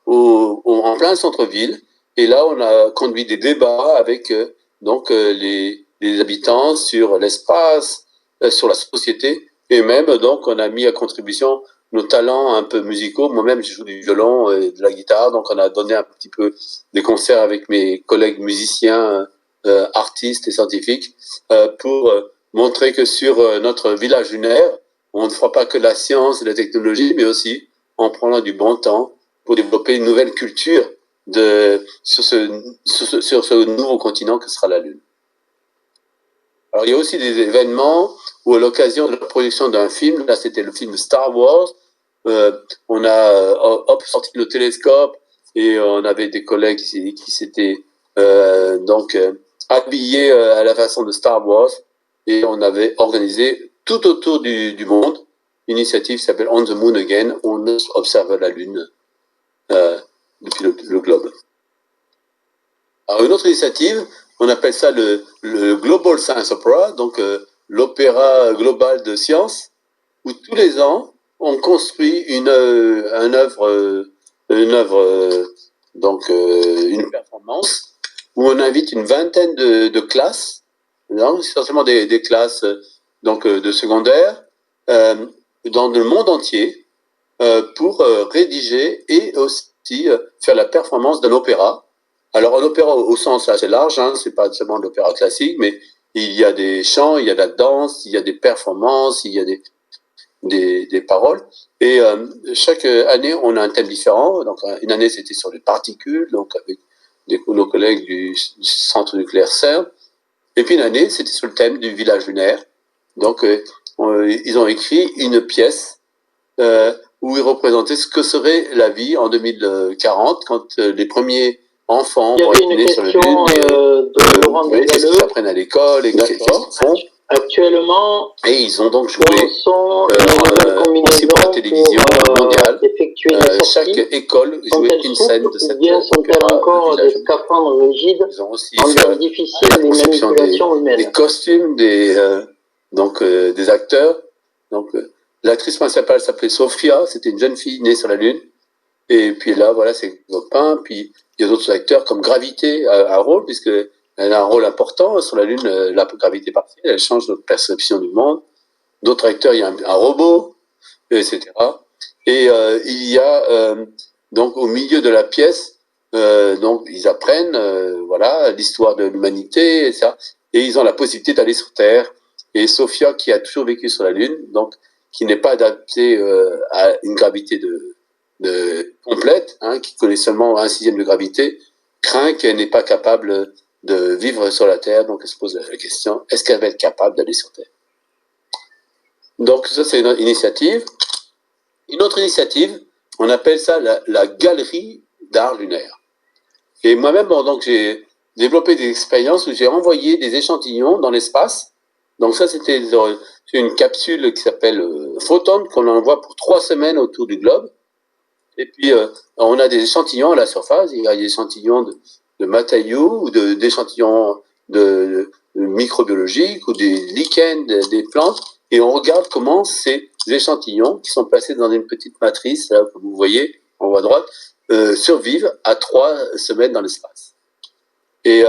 en plein centre-ville, et là, on a conduit des débats avec les habitants sur l'espace, sur la société, et même donc on a mis à contribution nos talents un peu musicaux. Moi-même, je joue du violon et de la guitare, donc on a donné un petit peu des concerts avec mes collègues musiciens, artistes et scientifiques, pour montrer que sur notre village lunaire, on ne fera pas que la science et la technologie, mais aussi en prenant du bon temps pour développer une nouvelle culture sur ce nouveau continent que sera la Lune. Alors il y a aussi des événements où à l'occasion de la production d'un film, là c'était le film Star Wars, on a sorti le télescope et on avait des collègues qui s'étaient habillés à la façon de Star Wars, et on avait organisé tout autour du monde une initiative qui s'appelle On the Moon Again, où on observe la Lune depuis le globe. Alors une autre initiative, on appelle ça le Global Science Opera, donc l'opéra global de science, où tous les ans on construit une performance où on invite une vingtaine de classes, essentiellement des classes de secondaire, dans le monde entier, pour rédiger et aussi faire la performance d'un opéra. Alors un opéra au sens assez large, c'est pas seulement l'opéra classique, mais il y a des chants, il y a de la danse, il y a des performances, il y a des paroles, et chaque année on a un thème différent. Donc une année c'était sur les particules, donc avec nos collègues du centre nucléaire CERN, et puis une année c'était sur le thème du village lunaire. Donc ils ont écrit une pièce où ils représentaient ce que serait la vie en 2040 quand les premiers enfants vont être nés sur la Lune, qu'est-ce qu'ils apprennent à l'école, qu'est-ce qu'ils font. Actuellement, et ils ont donc joué aussi pour la télévision mondiale. Chaque école jouait une scène de cette opéra. Encore des scaphandres rigides, ils ont aussi fait difficile la conception des costumes des acteurs. Donc l'actrice principale s'appelait Sophia, c'était une jeune fille née sur la Lune. Et puis là, voilà, c'est copain. Puis il y a d'autres acteurs comme Gravité a un rôle, puisque elle a un rôle important sur la Lune, la gravité partielle, elle change notre perception du monde. D'autres acteurs, il y a un robot, etc. Et il y a donc au milieu de la pièce, donc ils apprennent l'histoire de l'humanité, etc. Et ils ont la possibilité d'aller sur Terre. Et Sophia, qui a toujours vécu sur la Lune, donc qui n'est pas adaptée à une gravité complète, qui connaît seulement 1/6 de gravité, craint qu'elle n'est pas capable de vivre sur la Terre. Donc elle se pose la question, est-ce qu'elle va être capable d'aller sur Terre? Donc ça c'est une initiative. Une autre initiative, on appelle ça la galerie d'art lunaire. Et moi-même, donc j'ai développé des expériences où j'ai envoyé des échantillons dans l'espace. Donc ça c'était une capsule qui s'appelle Photon, qu'on envoie pour 3 semaines autour du globe. Et puis, on a des échantillons à la surface. Il y a des échantillons de matériaux ou d'échantillons de microbiologiques ou des lichens des plantes. Et on regarde comment ces échantillons, qui sont placés dans une petite matrice, là, que vous voyez en haut à droite, survivent à 3 semaines dans l'espace. Et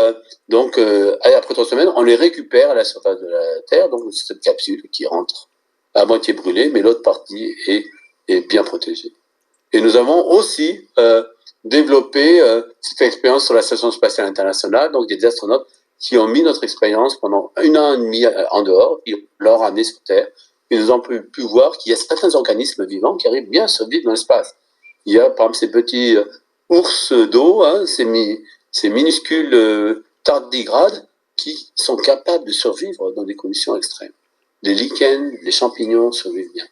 donc, après 3 semaines, on les récupère à la surface de la Terre, donc cette capsule qui rentre à moitié brûlée, mais l'autre partie est bien protégée. Et nous avons aussi développé cette expérience sur la Station spatiale internationale, donc des astronautes qui ont mis notre expérience pendant 1 an et demi en dehors, ils l'ont ramené sur Terre, et nous avons pu voir qu'il y a certains organismes vivants qui arrivent bien à survivre dans l'espace. Il y a par exemple ces petits ours d'eau, hein, ces minuscules tardigrades qui sont capables de survivre dans des conditions extrêmes. Les lichens, les champignons survivent bien.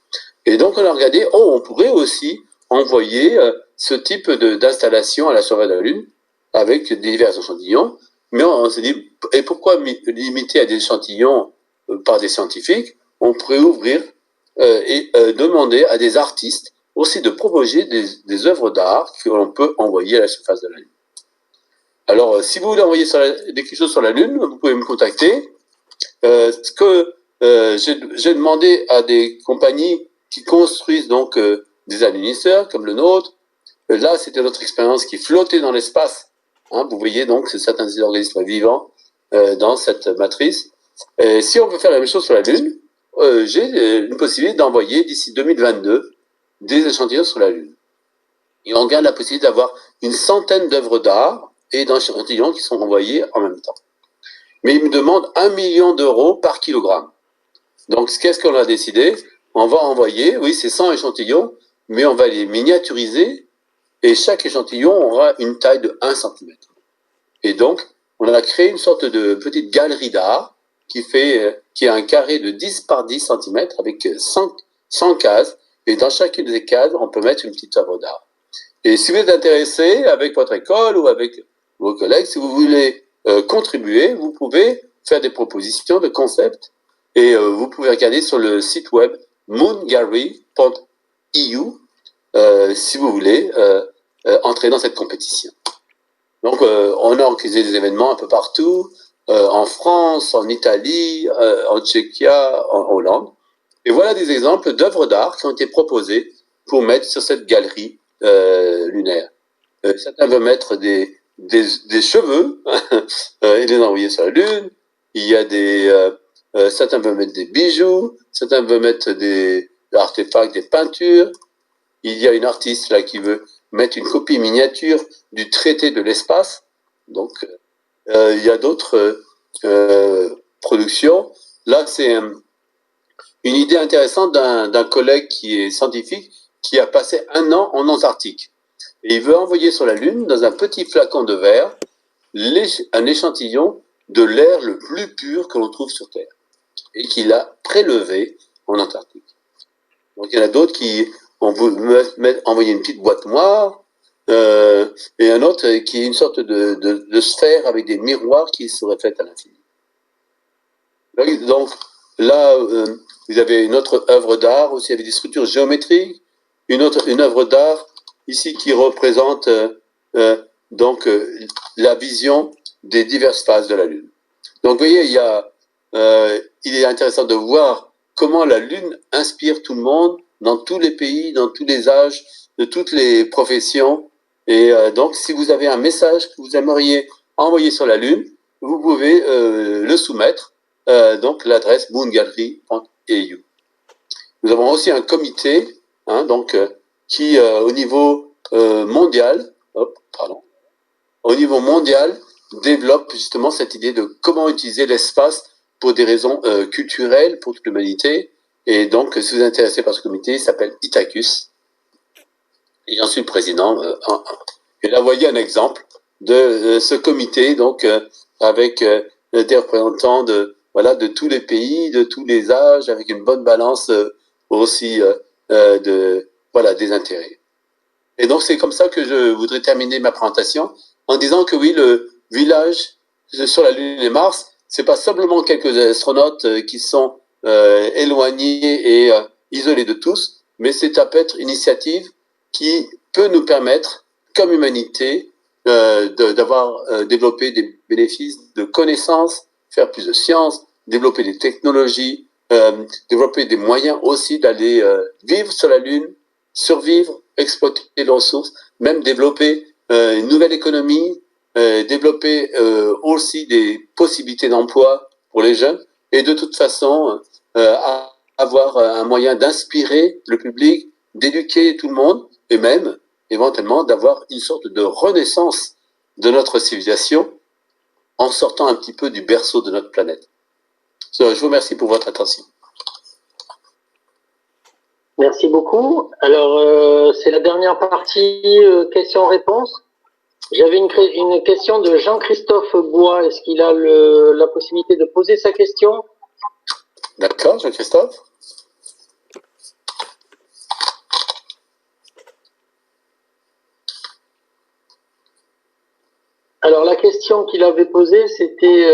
Et donc on a regardé, on pourrait aussi envoyer ce type d'installation à la surface de la Lune avec divers échantillons, mais on s'est dit, et pourquoi limiter à des échantillons par des scientifiques? On pourrait ouvrir et demander à des artistes aussi de proposer des œuvres d'art que l'on peut envoyer à la surface de la Lune. Alors, si vous voulez envoyer quelque chose sur la Lune, vous pouvez me contacter. Ce que j'ai demandé à des compagnies qui construisent donc des alunisseurs comme le nôtre. Là, c'était notre expérience qui flottait dans l'espace. Hein, vous voyez donc, c'est certains organismes vivants dans cette matrice. Et si on veut faire la même chose sur la Lune, j'ai une possibilité d'envoyer d'ici 2022 des échantillons sur la Lune. Et on garde la possibilité d'avoir une centaine d'œuvres d'art et d'échantillons qui sont envoyés en même temps. Mais il me demande 1 million d'euros par kilogramme. Donc, qu'est-ce qu'on a décidé? On va envoyer, oui, c'est 100 échantillons, mais on va les miniaturiser et chaque échantillon aura une taille de 1 cm. Et donc, on a créé une sorte de petite galerie d'art qui a un carré de 10 par 10 cm avec 100 cases. Et dans chacune des cases, on peut mettre une petite œuvre d'art. Et si vous êtes intéressé avec votre école ou avec vos collègues, si vous voulez contribuer, vous pouvez faire des propositions de concepts et vous pouvez regarder sur le site web moongallery.eu si vous voulez entrer dans cette compétition. Donc, on a organisé des événements un peu partout, en France, en Italie, en Tchéquie, en Hollande. Et voilà des exemples d'œuvres d'art qui ont été proposées pour mettre sur cette galerie lunaire. Certains veulent mettre des cheveux et les envoyer sur la Lune. Il y a certains veulent mettre des bijoux, certains veulent mettre des artefacts, des peintures. Il y a une artiste là qui veut mettre une copie miniature du traité de l'espace. Donc, il y a d'autres productions. Là, c'est une idée intéressante d'un collègue qui est scientifique qui a passé 1 an en Antarctique. Et il veut envoyer sur la Lune, dans un petit flacon de verre, un échantillon de l'air le plus pur que l'on trouve sur Terre et qu'il a prélevé en Antarctique. Donc il y en a d'autres qui ont envoyé une petite boîte noire et un autre qui est une sorte de sphère avec des miroirs qui se reflètent à l'infini. Donc là, vous avez une autre œuvre d'art aussi avec des structures géométriques, une œuvre d'art ici qui représente donc la vision des diverses phases de la Lune. Donc vous voyez, il est intéressant de voir comment la Lune inspire tout le monde dans tous les pays, dans tous les âges, de toutes les professions. Et donc si vous avez un message que vous aimeriez envoyer sur la Lune, vous pouvez le soumettre. Donc l'adresse moongallery.eu. Nous avons aussi un comité, hein, donc qui au niveau mondial, développe justement cette idée de comment utiliser l'espace pour des raisons culturelles pour toute l'humanité. Et donc, si vous êtes intéressé par ce comité, il s'appelle Itacus. Et j'en suis le président. Et là, vous voyez un exemple de ce comité, donc avec des représentants de tous les pays, de tous les âges, avec une bonne balance aussi des intérêts. Et donc, c'est comme ça que je voudrais terminer ma présentation en disant que oui, le village sur la Lune et Mars, c'est pas simplement quelques astronautes qui sont éloignés et isolés de tous, mais c'est peut-être une initiative qui peut nous permettre, comme humanité, d'avoir développé des bénéfices de connaissances, faire plus de sciences, développer des technologies, développer des moyens aussi d'aller vivre sur la Lune, survivre, exploiter les ressources, même développer une nouvelle économie, développer aussi des possibilités d'emploi pour les jeunes et de toute façon avoir un moyen d'inspirer le public, d'éduquer tout le monde et même éventuellement d'avoir une sorte de renaissance de notre civilisation en sortant un petit peu du berceau de notre planète. Je vous remercie pour votre attention. Merci beaucoup. Alors, c'est la dernière partie questions-réponses. J'avais une question de Jean-Christophe Bois. Est-ce qu'il a la possibilité de poser sa question? D'accord, Jean-Christophe. Alors, la question qu'il avait posée, c'était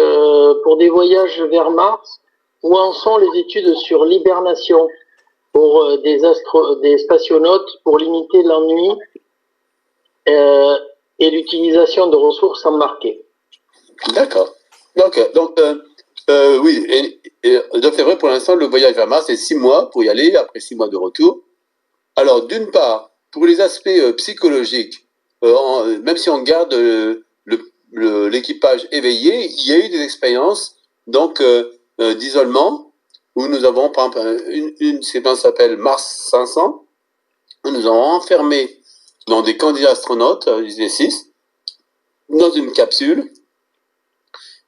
pour des voyages vers Mars, où en sont les études sur l'hibernation pour des spationautes pour limiter l'ennui et l'utilisation de ressources embarquées. D'accord. Donc oui, donc c'est vrai, pour l'instant, le voyage vers Mars, c'est 6 mois pour y aller, après 6 mois de retour. Alors, d'une part, pour les aspects psychologiques, même si on garde l'équipage éveillé, il y a eu des expériences donc d'isolement, où nous avons, par exemple, une séquence s'appelle Mars 500, où nous avons enfermé dans des candidats astronautes, ils étaient 6, dans une capsule,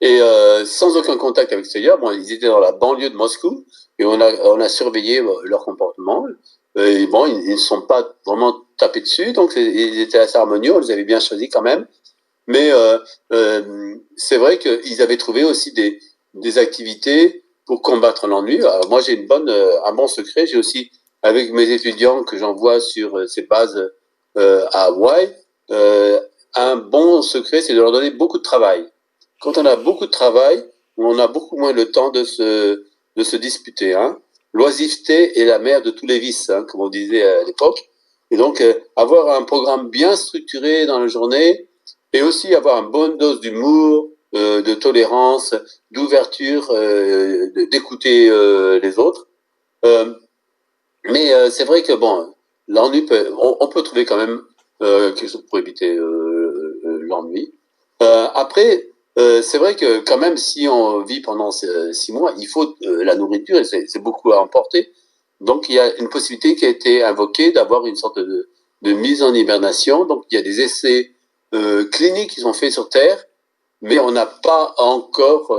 et sans aucun contact avec l'extérieur. Bon, ils étaient dans la banlieue de Moscou, et on a surveillé leur comportement. Et bon, ils ne sont pas vraiment tapés dessus, donc ils étaient assez harmonieux, on les avait bien choisis quand même. Mais c'est vrai qu'ils avaient trouvé aussi des activités pour combattre l'ennui. Alors moi, j'ai un bon secret. J'ai aussi, avec mes étudiants que j'envoie sur ces bases à Hawaï, un bon secret, c'est de leur donner beaucoup de travail. Quand on a beaucoup de travail, on a beaucoup moins le temps de se disputer. Hein. L'oisiveté est la mère de tous les vices, hein, comme on disait à l'époque. Et donc, avoir un programme bien structuré dans la journée, et aussi avoir une bonne dose d'humour, de tolérance, d'ouverture, d'écouter les autres. Mais c'est vrai que bon, l'ennui on peut trouver quand même quelque chose pour éviter l'ennui. Après, c'est vrai que quand même, si on vit pendant 6 mois, il faut la nourriture, et c'est beaucoup à emporter. Donc, il y a une possibilité qui a été invoquée d'avoir une sorte de mise en hibernation. Donc, il y a des essais cliniques qui sont faits sur Terre, mais on n'a pas encore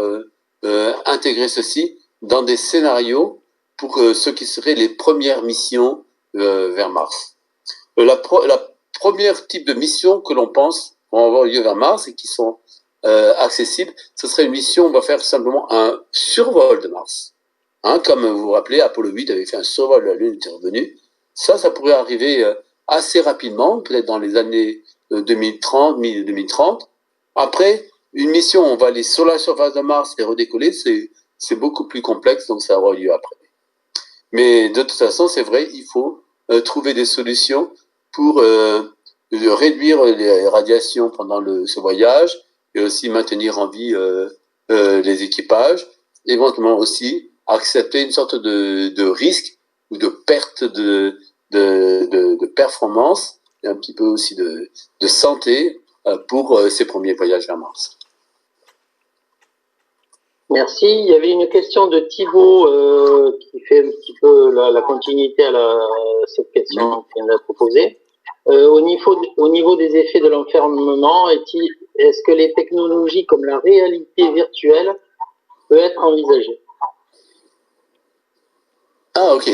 intégré ceci dans des scénarios pour ce qui seraient les premières missions vers Mars. La première type de mission que l'on pense vont avoir lieu vers Mars et qui sont accessibles, ce serait une mission, on va faire simplement un survol de Mars. Hein, comme vous vous rappelez, Apollo 8 avait fait un survol de la Lune, était revenu. Ça pourrait arriver assez rapidement, peut-être dans les années 2030. Après, une mission, on va aller sur la surface de Mars et redécoller, c'est beaucoup plus complexe, donc ça aura lieu après. Mais de toute façon, c'est vrai, il faut trouver des solutions pour réduire les radiations pendant ce voyage et aussi maintenir en vie les équipages, éventuellement aussi accepter une sorte de risque ou de perte de performance et un petit peu aussi de santé pour ces premiers voyages vers Mars. Merci. Il y avait une question de Thibaut qui fait un petit peu la continuité à cette question qui vient d'être proposée. Au niveau des effets de l'enfermement, est-ce que les technologies comme la réalité virtuelle peuvent être envisagées? Ah, ok.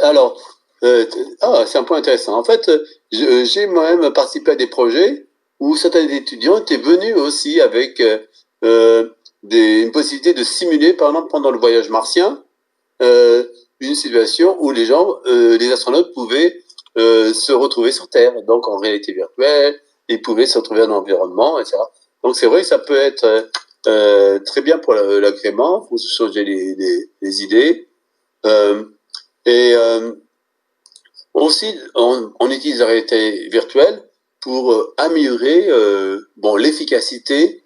Alors, c'est un point intéressant. En fait, j'ai moi-même participé à des projets où certains étudiants étaient venus aussi avec une possibilité de simuler, par exemple, pendant le voyage martien, une situation où les astronautes pouvaient se retrouver sur Terre, donc en réalité virtuelle, ils pouvaient se retrouver dans l'environnement, etc. Donc c'est vrai que ça peut être très bien pour l'agrément, pour se changer les idées. Aussi, on utilise la réalité virtuelle pour améliorer l'efficacité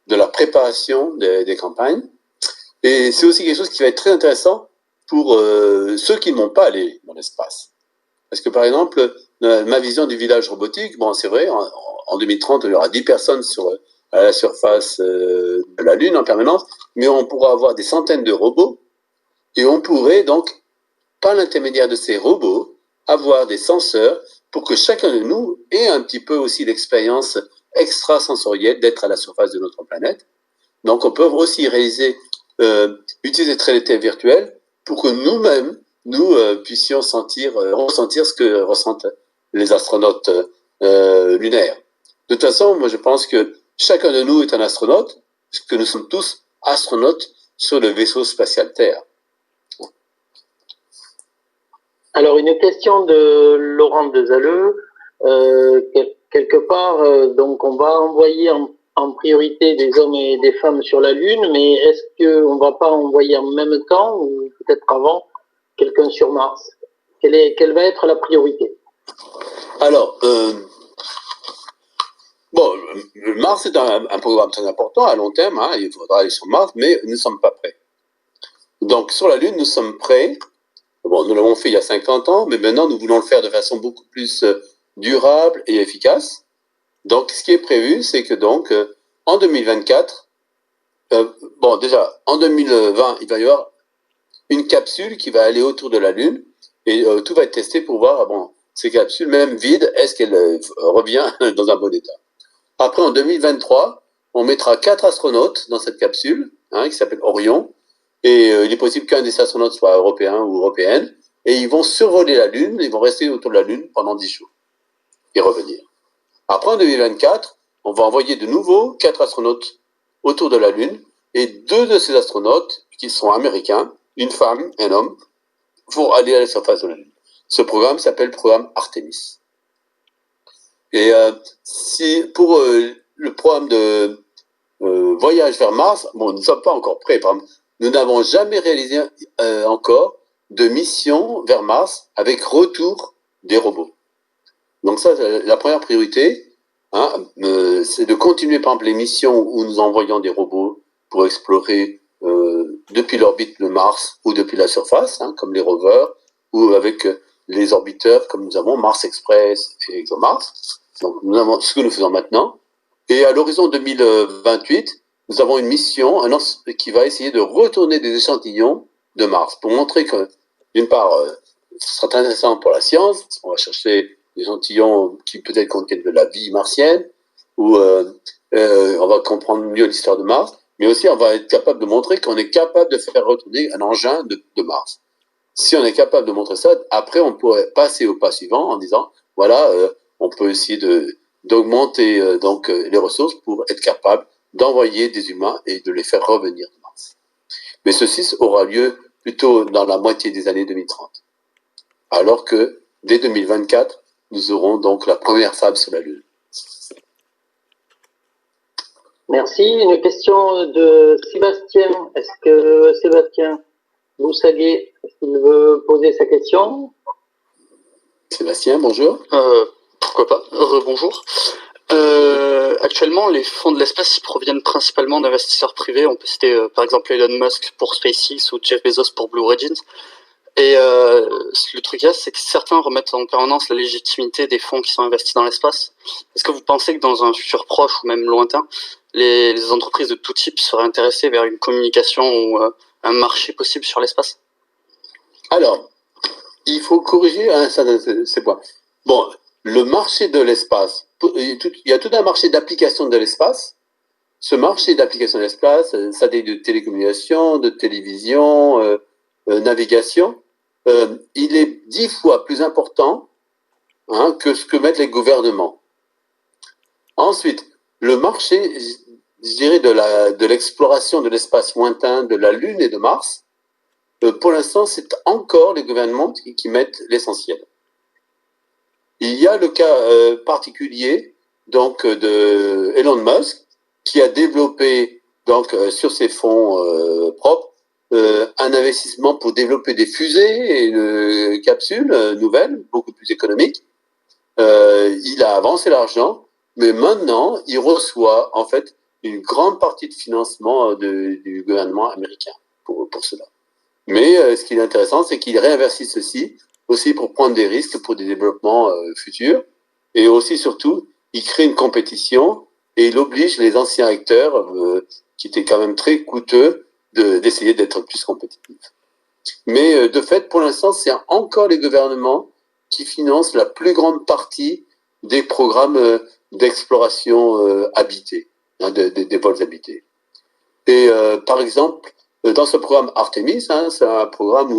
de la préparation des campagnes. Et c'est aussi quelque chose qui va être très intéressant pour ceux qui ne vont pas aller dans l'espace. Parce que, par exemple, ma vision du village robotique, bon, c'est vrai, en 2030, il y aura 10 personnes à la surface de la Lune en permanence, mais on pourra avoir des centaines de robots, et on pourrait donc, par l'intermédiaire de ces robots, avoir des senseurs pour que chacun de nous ait un petit peu aussi l'expérience extrasensorielle d'être à la surface de notre planète. Donc, on peut aussi utiliser cette réalité virtuelle pour que nous-mêmes, nous puissions ressentir ce que ressentent les astronautes lunaires. De toute façon, moi, je pense que chacun de nous est un astronaute, puisque nous sommes tous astronautes sur le vaisseau spatial Terre. Alors, une question de Laurent Dezaleux. Quelque part, donc, on va envoyer en priorité des hommes et des femmes sur la Lune, mais est-ce qu'on ne va pas envoyer en même temps, ou peut-être avant, quelqu'un sur Mars? Quelle va être la priorité? Alors, Mars est un programme très important à long terme, hein, il faudra aller sur Mars, mais nous ne sommes pas prêts. Donc, sur la Lune, nous sommes prêts. Bon, nous l'avons fait il y a 50 ans, mais maintenant, nous voulons le faire de façon beaucoup plus durable et efficace. Donc, ce qui est prévu, c'est que donc, en 2024, déjà, en 2020, il va y avoir une capsule qui va aller autour de la Lune, et tout va être testé pour voir, ces capsules, même vides, est-ce qu'elle revient dans un bon état. Après, en 2023, on mettra 4 astronautes dans cette capsule, qui s'appelle Orion, et il est possible qu'un des astronautes soit européen ou européenne, et ils vont survoler la Lune, ils vont rester autour de la Lune pendant 10 jours, et revenir. Après, en 2024, on va envoyer de nouveau 4 astronautes autour de la Lune, et 2 de ces astronautes, qui sont américains, une femme et un homme, vont aller à la surface de la Lune. Ce programme s'appelle le programme Artemis. Et pour le programme de voyage vers Mars, nous ne sommes pas encore prêts. Par exemple, nous n'avons jamais réalisé encore de mission vers Mars avec retour des robots. Donc ça, la première priorité, c'est de continuer par exemple les missions où nous envoyons des robots pour explorer depuis l'orbite de Mars ou depuis la surface, comme les rovers, ou avec les orbiteurs comme nous avons Mars Express et ExoMars. Donc nous avons ce que nous faisons maintenant. Et à l'horizon 2028, nous avons une mission qui va essayer de retourner des échantillons de Mars pour montrer que, d'une part, ce sera intéressant pour la science, on va chercher des échantillons qui peut-être contiennent de la vie martienne, ou on va comprendre mieux l'histoire de Mars, mais aussi on va être capable de montrer qu'on est capable de faire retourner un engin de Mars. Si on est capable de montrer ça, après on pourrait passer au pas suivant en disant, voilà, on peut essayer d'augmenter les ressources pour être capable d'envoyer des humains et de les faire revenir de Mars. Mais ceci aura lieu plutôt dans la moitié des années 2030. Alors que dès 2024, nous aurons donc la première femme sur la Lune. Merci. Une question de Sébastien. Est-ce que Sébastien Boussaguet, est-ce qu'il veut poser sa question? Sébastien, bonjour. Pourquoi pas, rebonjour. Actuellement, les fonds de l'espace proviennent principalement d'investisseurs privés. On peut citer par exemple Elon Musk pour SpaceX ou Jeff Bezos pour Blue Origin. Et le truc là, c'est que certains remettent en permanence la légitimité des fonds qui sont investis dans l'espace. Est-ce que vous pensez que dans un futur proche ou même lointain, les entreprises de tout type seraient intéressées vers une communication ou un marché possible sur l'espace? Alors, il faut corriger ces points. Bon, le marché de l'espace, il y a tout un marché d'application de l'espace. Ce marché d'application de l'espace, satellite de télécommunication, de télévision, navigation, il est 10 fois plus important que ce que mettent les gouvernements. Ensuite, le marché, je dirais, de l'exploration de l'espace lointain de la Lune et de Mars, pour l'instant, c'est encore les gouvernements qui mettent l'essentiel. Il y a le cas particulier donc de Elon Musk qui a développé donc sur ses fonds propres un investissement pour développer des fusées et une capsule nouvelle, beaucoup plus économique. Il a avancé l'argent, mais maintenant, il reçoit en fait une grande partie de financement du gouvernement américain pour cela. Mais ce qui est intéressant, c'est qu'il réinvestit ceci aussi pour prendre des risques pour des développements futurs. Et aussi, surtout, il crée une compétition et il oblige les anciens acteurs, qui étaient quand même très coûteux, d'essayer d'être plus compétitifs. Mais de fait, pour l'instant, c'est encore les gouvernements qui financent la plus grande partie des programmes d'exploration habitée, hein, des vols habités. Et par exemple, dans ce programme Artemis, hein, c'est un programme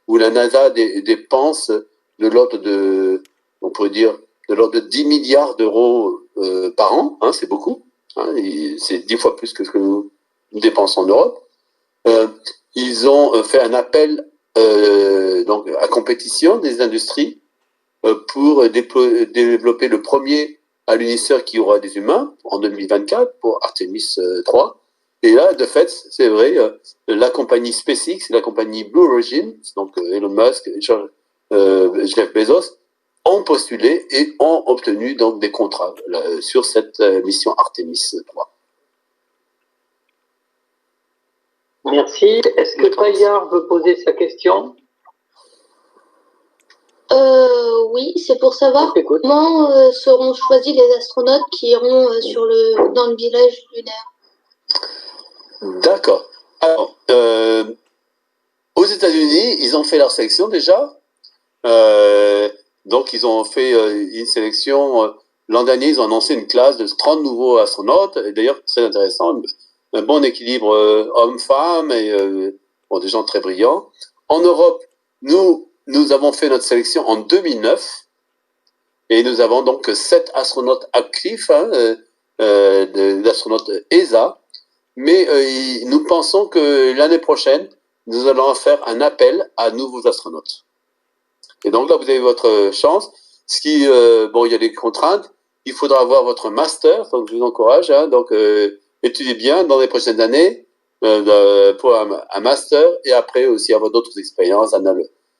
où la NASA dépense de l'ordre de, on pourrait dire, de l'ordre de 10 milliards d'euros par an, hein, c'est beaucoup, hein, c'est 10 fois plus que ce que nous dépensons en Europe. Ils ont fait un appel donc à compétition des industries pour développer le premier alunisseur qui aura des humains en 2024 pour Artemis 3. Et là, de fait, c'est vrai, la compagnie SpaceX, la compagnie Blue Origin, donc Elon Musk, Jeff Bezos, ont postulé et ont obtenu donc des contrats sur cette mission Artemis 3. Merci. Est-ce que Payard veut poser sa question? Oui, c'est pour savoir comment seront choisis les astronautes qui iront dans le village lunaire. D'accord. Alors, aux États-Unis, ils ont fait leur sélection déjà. Donc, ils ont fait une sélection. L'an dernier, ils ont annoncé une classe de 30 nouveaux astronautes. Et d'ailleurs, très intéressant, un bon équilibre homme-femme et bon, des gens très brillants. En Europe, nous avons fait notre sélection en 2009. Et nous avons donc 7 astronautes actifs, hein, d'astronautes ESA. Mais nous pensons que l'année prochaine, nous allons faire un appel à nouveaux astronautes. Et donc là, vous avez votre chance. Bon, il y a des contraintes. Il faudra avoir votre master, donc je vous encourage. Hein, donc, étudiez bien dans les prochaines années pour un master et après aussi avoir d'autres expériences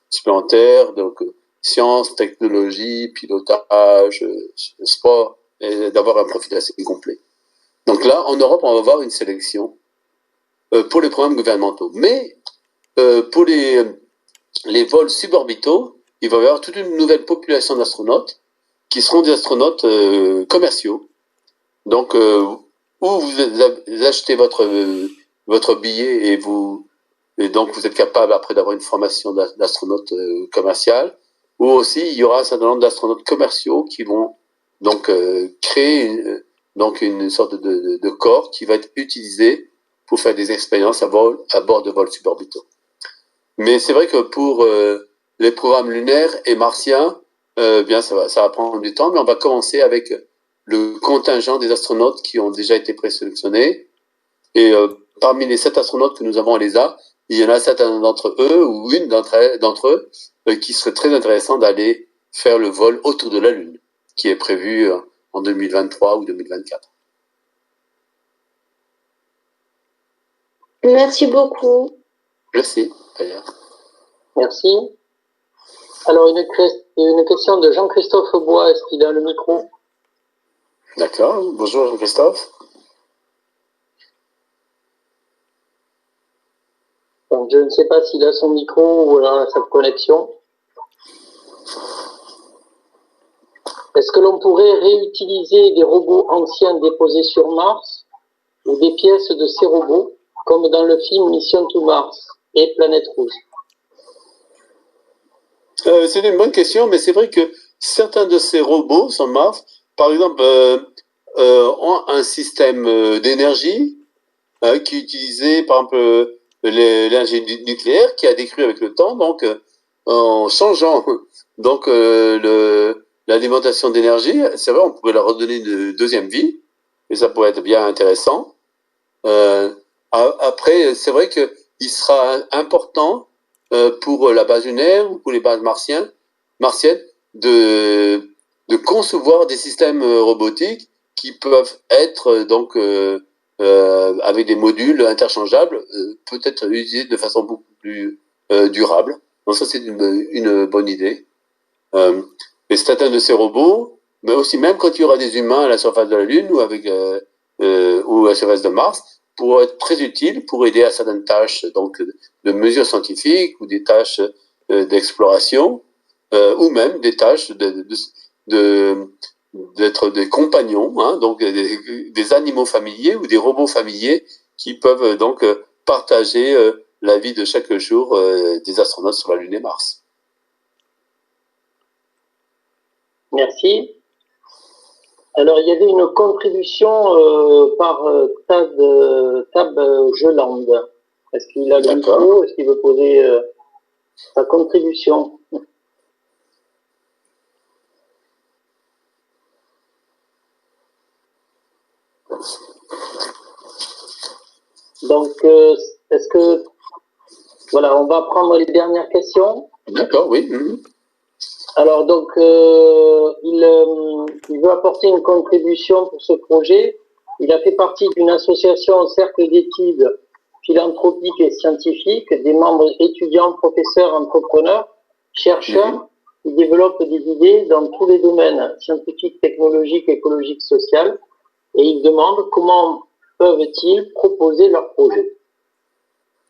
supplémentaires, donc sciences, technologie, pilotage, sport, et d'avoir un profil assez complet. Donc là, en Europe, on va avoir une sélection pour les programmes gouvernementaux. Mais pour les vols suborbitaux, il va y avoir toute une nouvelle population d'astronautes qui seront des astronautes commerciaux. Donc, où vous achetez votre billet et donc vous êtes capable après d'avoir une formation d'astronaute commercial, ou aussi il y aura un certain nombre d'astronautes commerciaux qui vont donc créer donc une sorte de corps qui va être utilisé pour faire des expériences à bord de vols suborbitaux. Mais c'est vrai que pour les programmes lunaires et martiens, bien ça va prendre du temps, mais on va commencer avec le contingent des astronautes qui ont déjà été présélectionnés. Et parmi les 7 astronautes que nous avons à l'ESA, il y en a certains d'entre eux, ou une d'entre eux, qui serait très intéressant d'aller faire le vol autour de la Lune, qui est prévu en 2023 ou 2024. Merci beaucoup. Merci, d'ailleurs. Merci. Alors, une question de Jean-Christophe Bois. Est-ce qu'il a le micro? D'accord. Bonjour, Jean-Christophe. Donc, je ne sais pas s'il a son micro ou alors sa connexion. Est-ce que l'on pourrait réutiliser des robots anciens déposés sur Mars ou des pièces de ces robots, comme dans le film Mission to Mars et Planète Rouge? C'est une bonne question, mais c'est vrai que certains de ces robots sur Mars, par exemple, ont un système d'énergie qui utilisait, par exemple, l'énergie nucléaire qui a décru avec le temps. Donc, en changeant donc l'alimentation d'énergie, c'est vrai, on pourrait leur redonner une deuxième vie, et ça pourrait être bien intéressant. Après, c'est vrai qu'il sera important pour la base lunaire ou pour les bases martiennes de concevoir des systèmes robotiques qui peuvent être donc avec des modules interchangeables, peut-être utilisés de façon beaucoup plus durable. Donc ça, c'est une bonne idée. Et certains de ces robots, mais aussi même quand il y aura des humains à la surface de la Lune ou ou à la surface de Mars, pourront être très utiles pour aider à certaines tâches donc de mesures scientifiques ou des tâches d'exploration ou même des tâches d'être des compagnons, hein, donc des animaux familiers ou des robots familiers qui peuvent donc partager la vie de chaque jour des astronautes sur la Lune et Mars. Merci. Alors, il y avait une contribution par Tab Jeland. Est-ce qu'il a le micro? Est-ce qu'il veut poser sa contribution? Donc, est-ce que... Voilà, on va prendre les dernières questions. D'accord, oui. Alors, donc, il veut apporter une contribution pour ce projet. Il a fait partie d'une association cercle d'études philanthropiques et scientifiques, des membres étudiants, professeurs, entrepreneurs, chercheurs, qui développent des idées dans tous les domaines scientifiques, technologiques, écologiques, sociaux. Et il demande comment peuvent-ils proposer leur projet.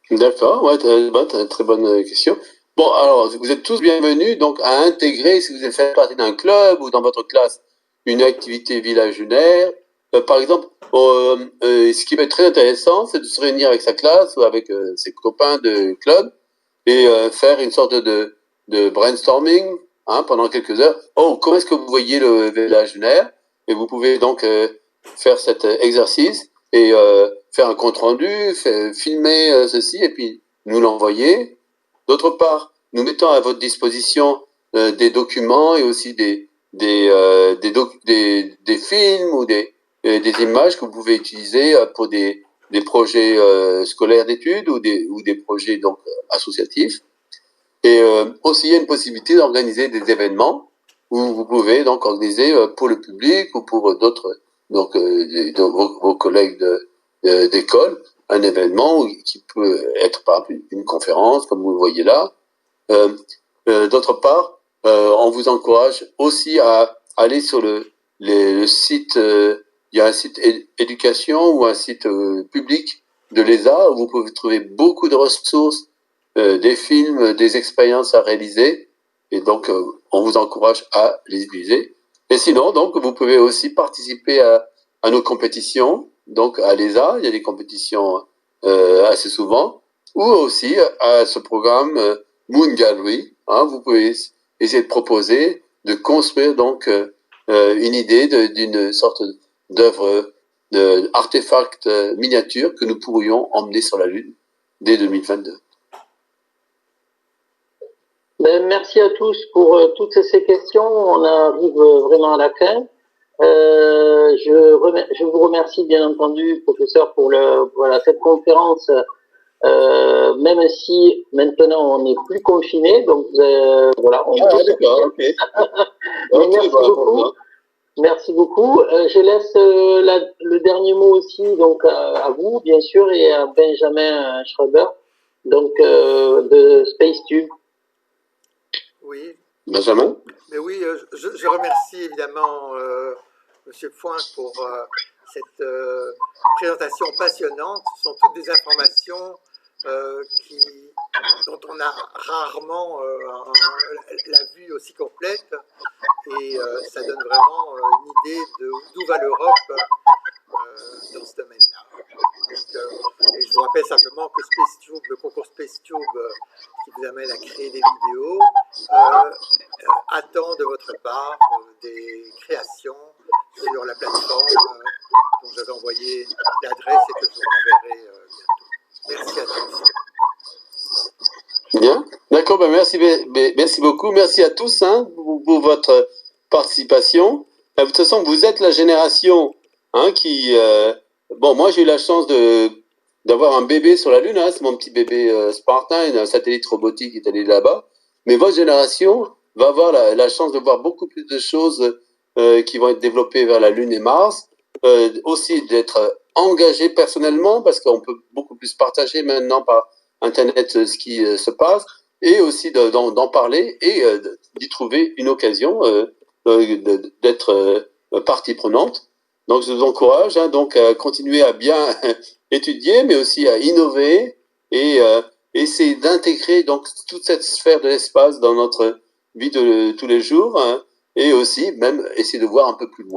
D'accord, ouais, très bonne question. Bon, alors, vous êtes tous bienvenus donc à intégrer, si vous faites partie d'un club ou dans votre classe, une activité village lunaire. Par exemple, ce qui va être très intéressant, c'est de se réunir avec sa classe ou avec ses copains de club et faire une sorte de brainstorming hein, pendant quelques heures. Oh, comment est-ce que vous voyez le village lunaire? Et vous pouvez donc faire cet exercice et faire un compte-rendu, filmer ceci et puis nous l'envoyer. D'autre part, nous mettons à votre disposition des documents et aussi des films ou des images que vous pouvez utiliser pour des projets scolaires d'études ou des projets donc associatifs. Et aussi, il y a une possibilité d'organiser des événements où vous pouvez donc organiser pour le public ou pour d'autres, donc vos collègues d'école, un événement qui peut être par exemple une conférence, comme vous le voyez là. D'autre part, on vous encourage aussi à aller sur le site, il y a un site éducation ou un site public de l'ESA où vous pouvez trouver beaucoup de ressources, des films, des expériences à réaliser, et donc on vous encourage à les utiliser. Et sinon, donc, vous pouvez aussi participer à nos compétitions, donc à l'ESA, il y a des compétitions assez souvent, ou aussi à ce programme Moon Gallery, hein, vous pouvez essayer de proposer, de construire donc une idée d'une sorte d'œuvre, d'artefact miniature que nous pourrions emmener sur la Lune dès 2022. Merci à tous pour toutes ces questions. On arrive vraiment à la fin. Je vous remercie bien entendu, professeur, pour cette conférence, même si maintenant on n'est plus confiné. Donc voilà. D'accord, ok. Merci beaucoup. Merci beaucoup. Je laisse le dernier mot aussi donc à vous, bien sûr, et à Benjamin Schreiber, donc de SpaceTube. Oui. Benjamin? Mais oui, je remercie évidemment M. Point pour cette présentation passionnante. Ce sont toutes des informations dont on a rarement la vue aussi complète. Et ça donne vraiment une idée d'où va l'Europe dans ce domaine-là. Et je vous rappelle simplement que SpaceTube, le concours SpaceTube qui vous amène à créer des vidéos, attend de votre part des créations sur la plateforme dont j'avais envoyé l'adresse et que je vous renverrai bientôt. Merci à tous. Bien, d'accord, merci beaucoup, merci à tous hein, pour votre participation. De toute façon, vous êtes la génération hein, qui... bon, moi j'ai eu la chance d'avoir un bébé sur la Lune, hein, c'est mon petit bébé Spartan, un satellite robotique qui est allé là-bas. Mais votre génération va avoir la chance de voir beaucoup plus de choses qui vont être développées vers la Lune et Mars, aussi d'être engagé personnellement, parce qu'on peut beaucoup plus partager maintenant par Internet ce qui se passe, et aussi d'en parler et d'y trouver une occasion d'être partie prenante. Donc je vous encourage donc à continuer à bien étudier, mais aussi à innover et essayer d'intégrer donc toute cette sphère de l'espace dans notre vie de tous les jours, hein, et aussi même essayer de voir un peu plus loin.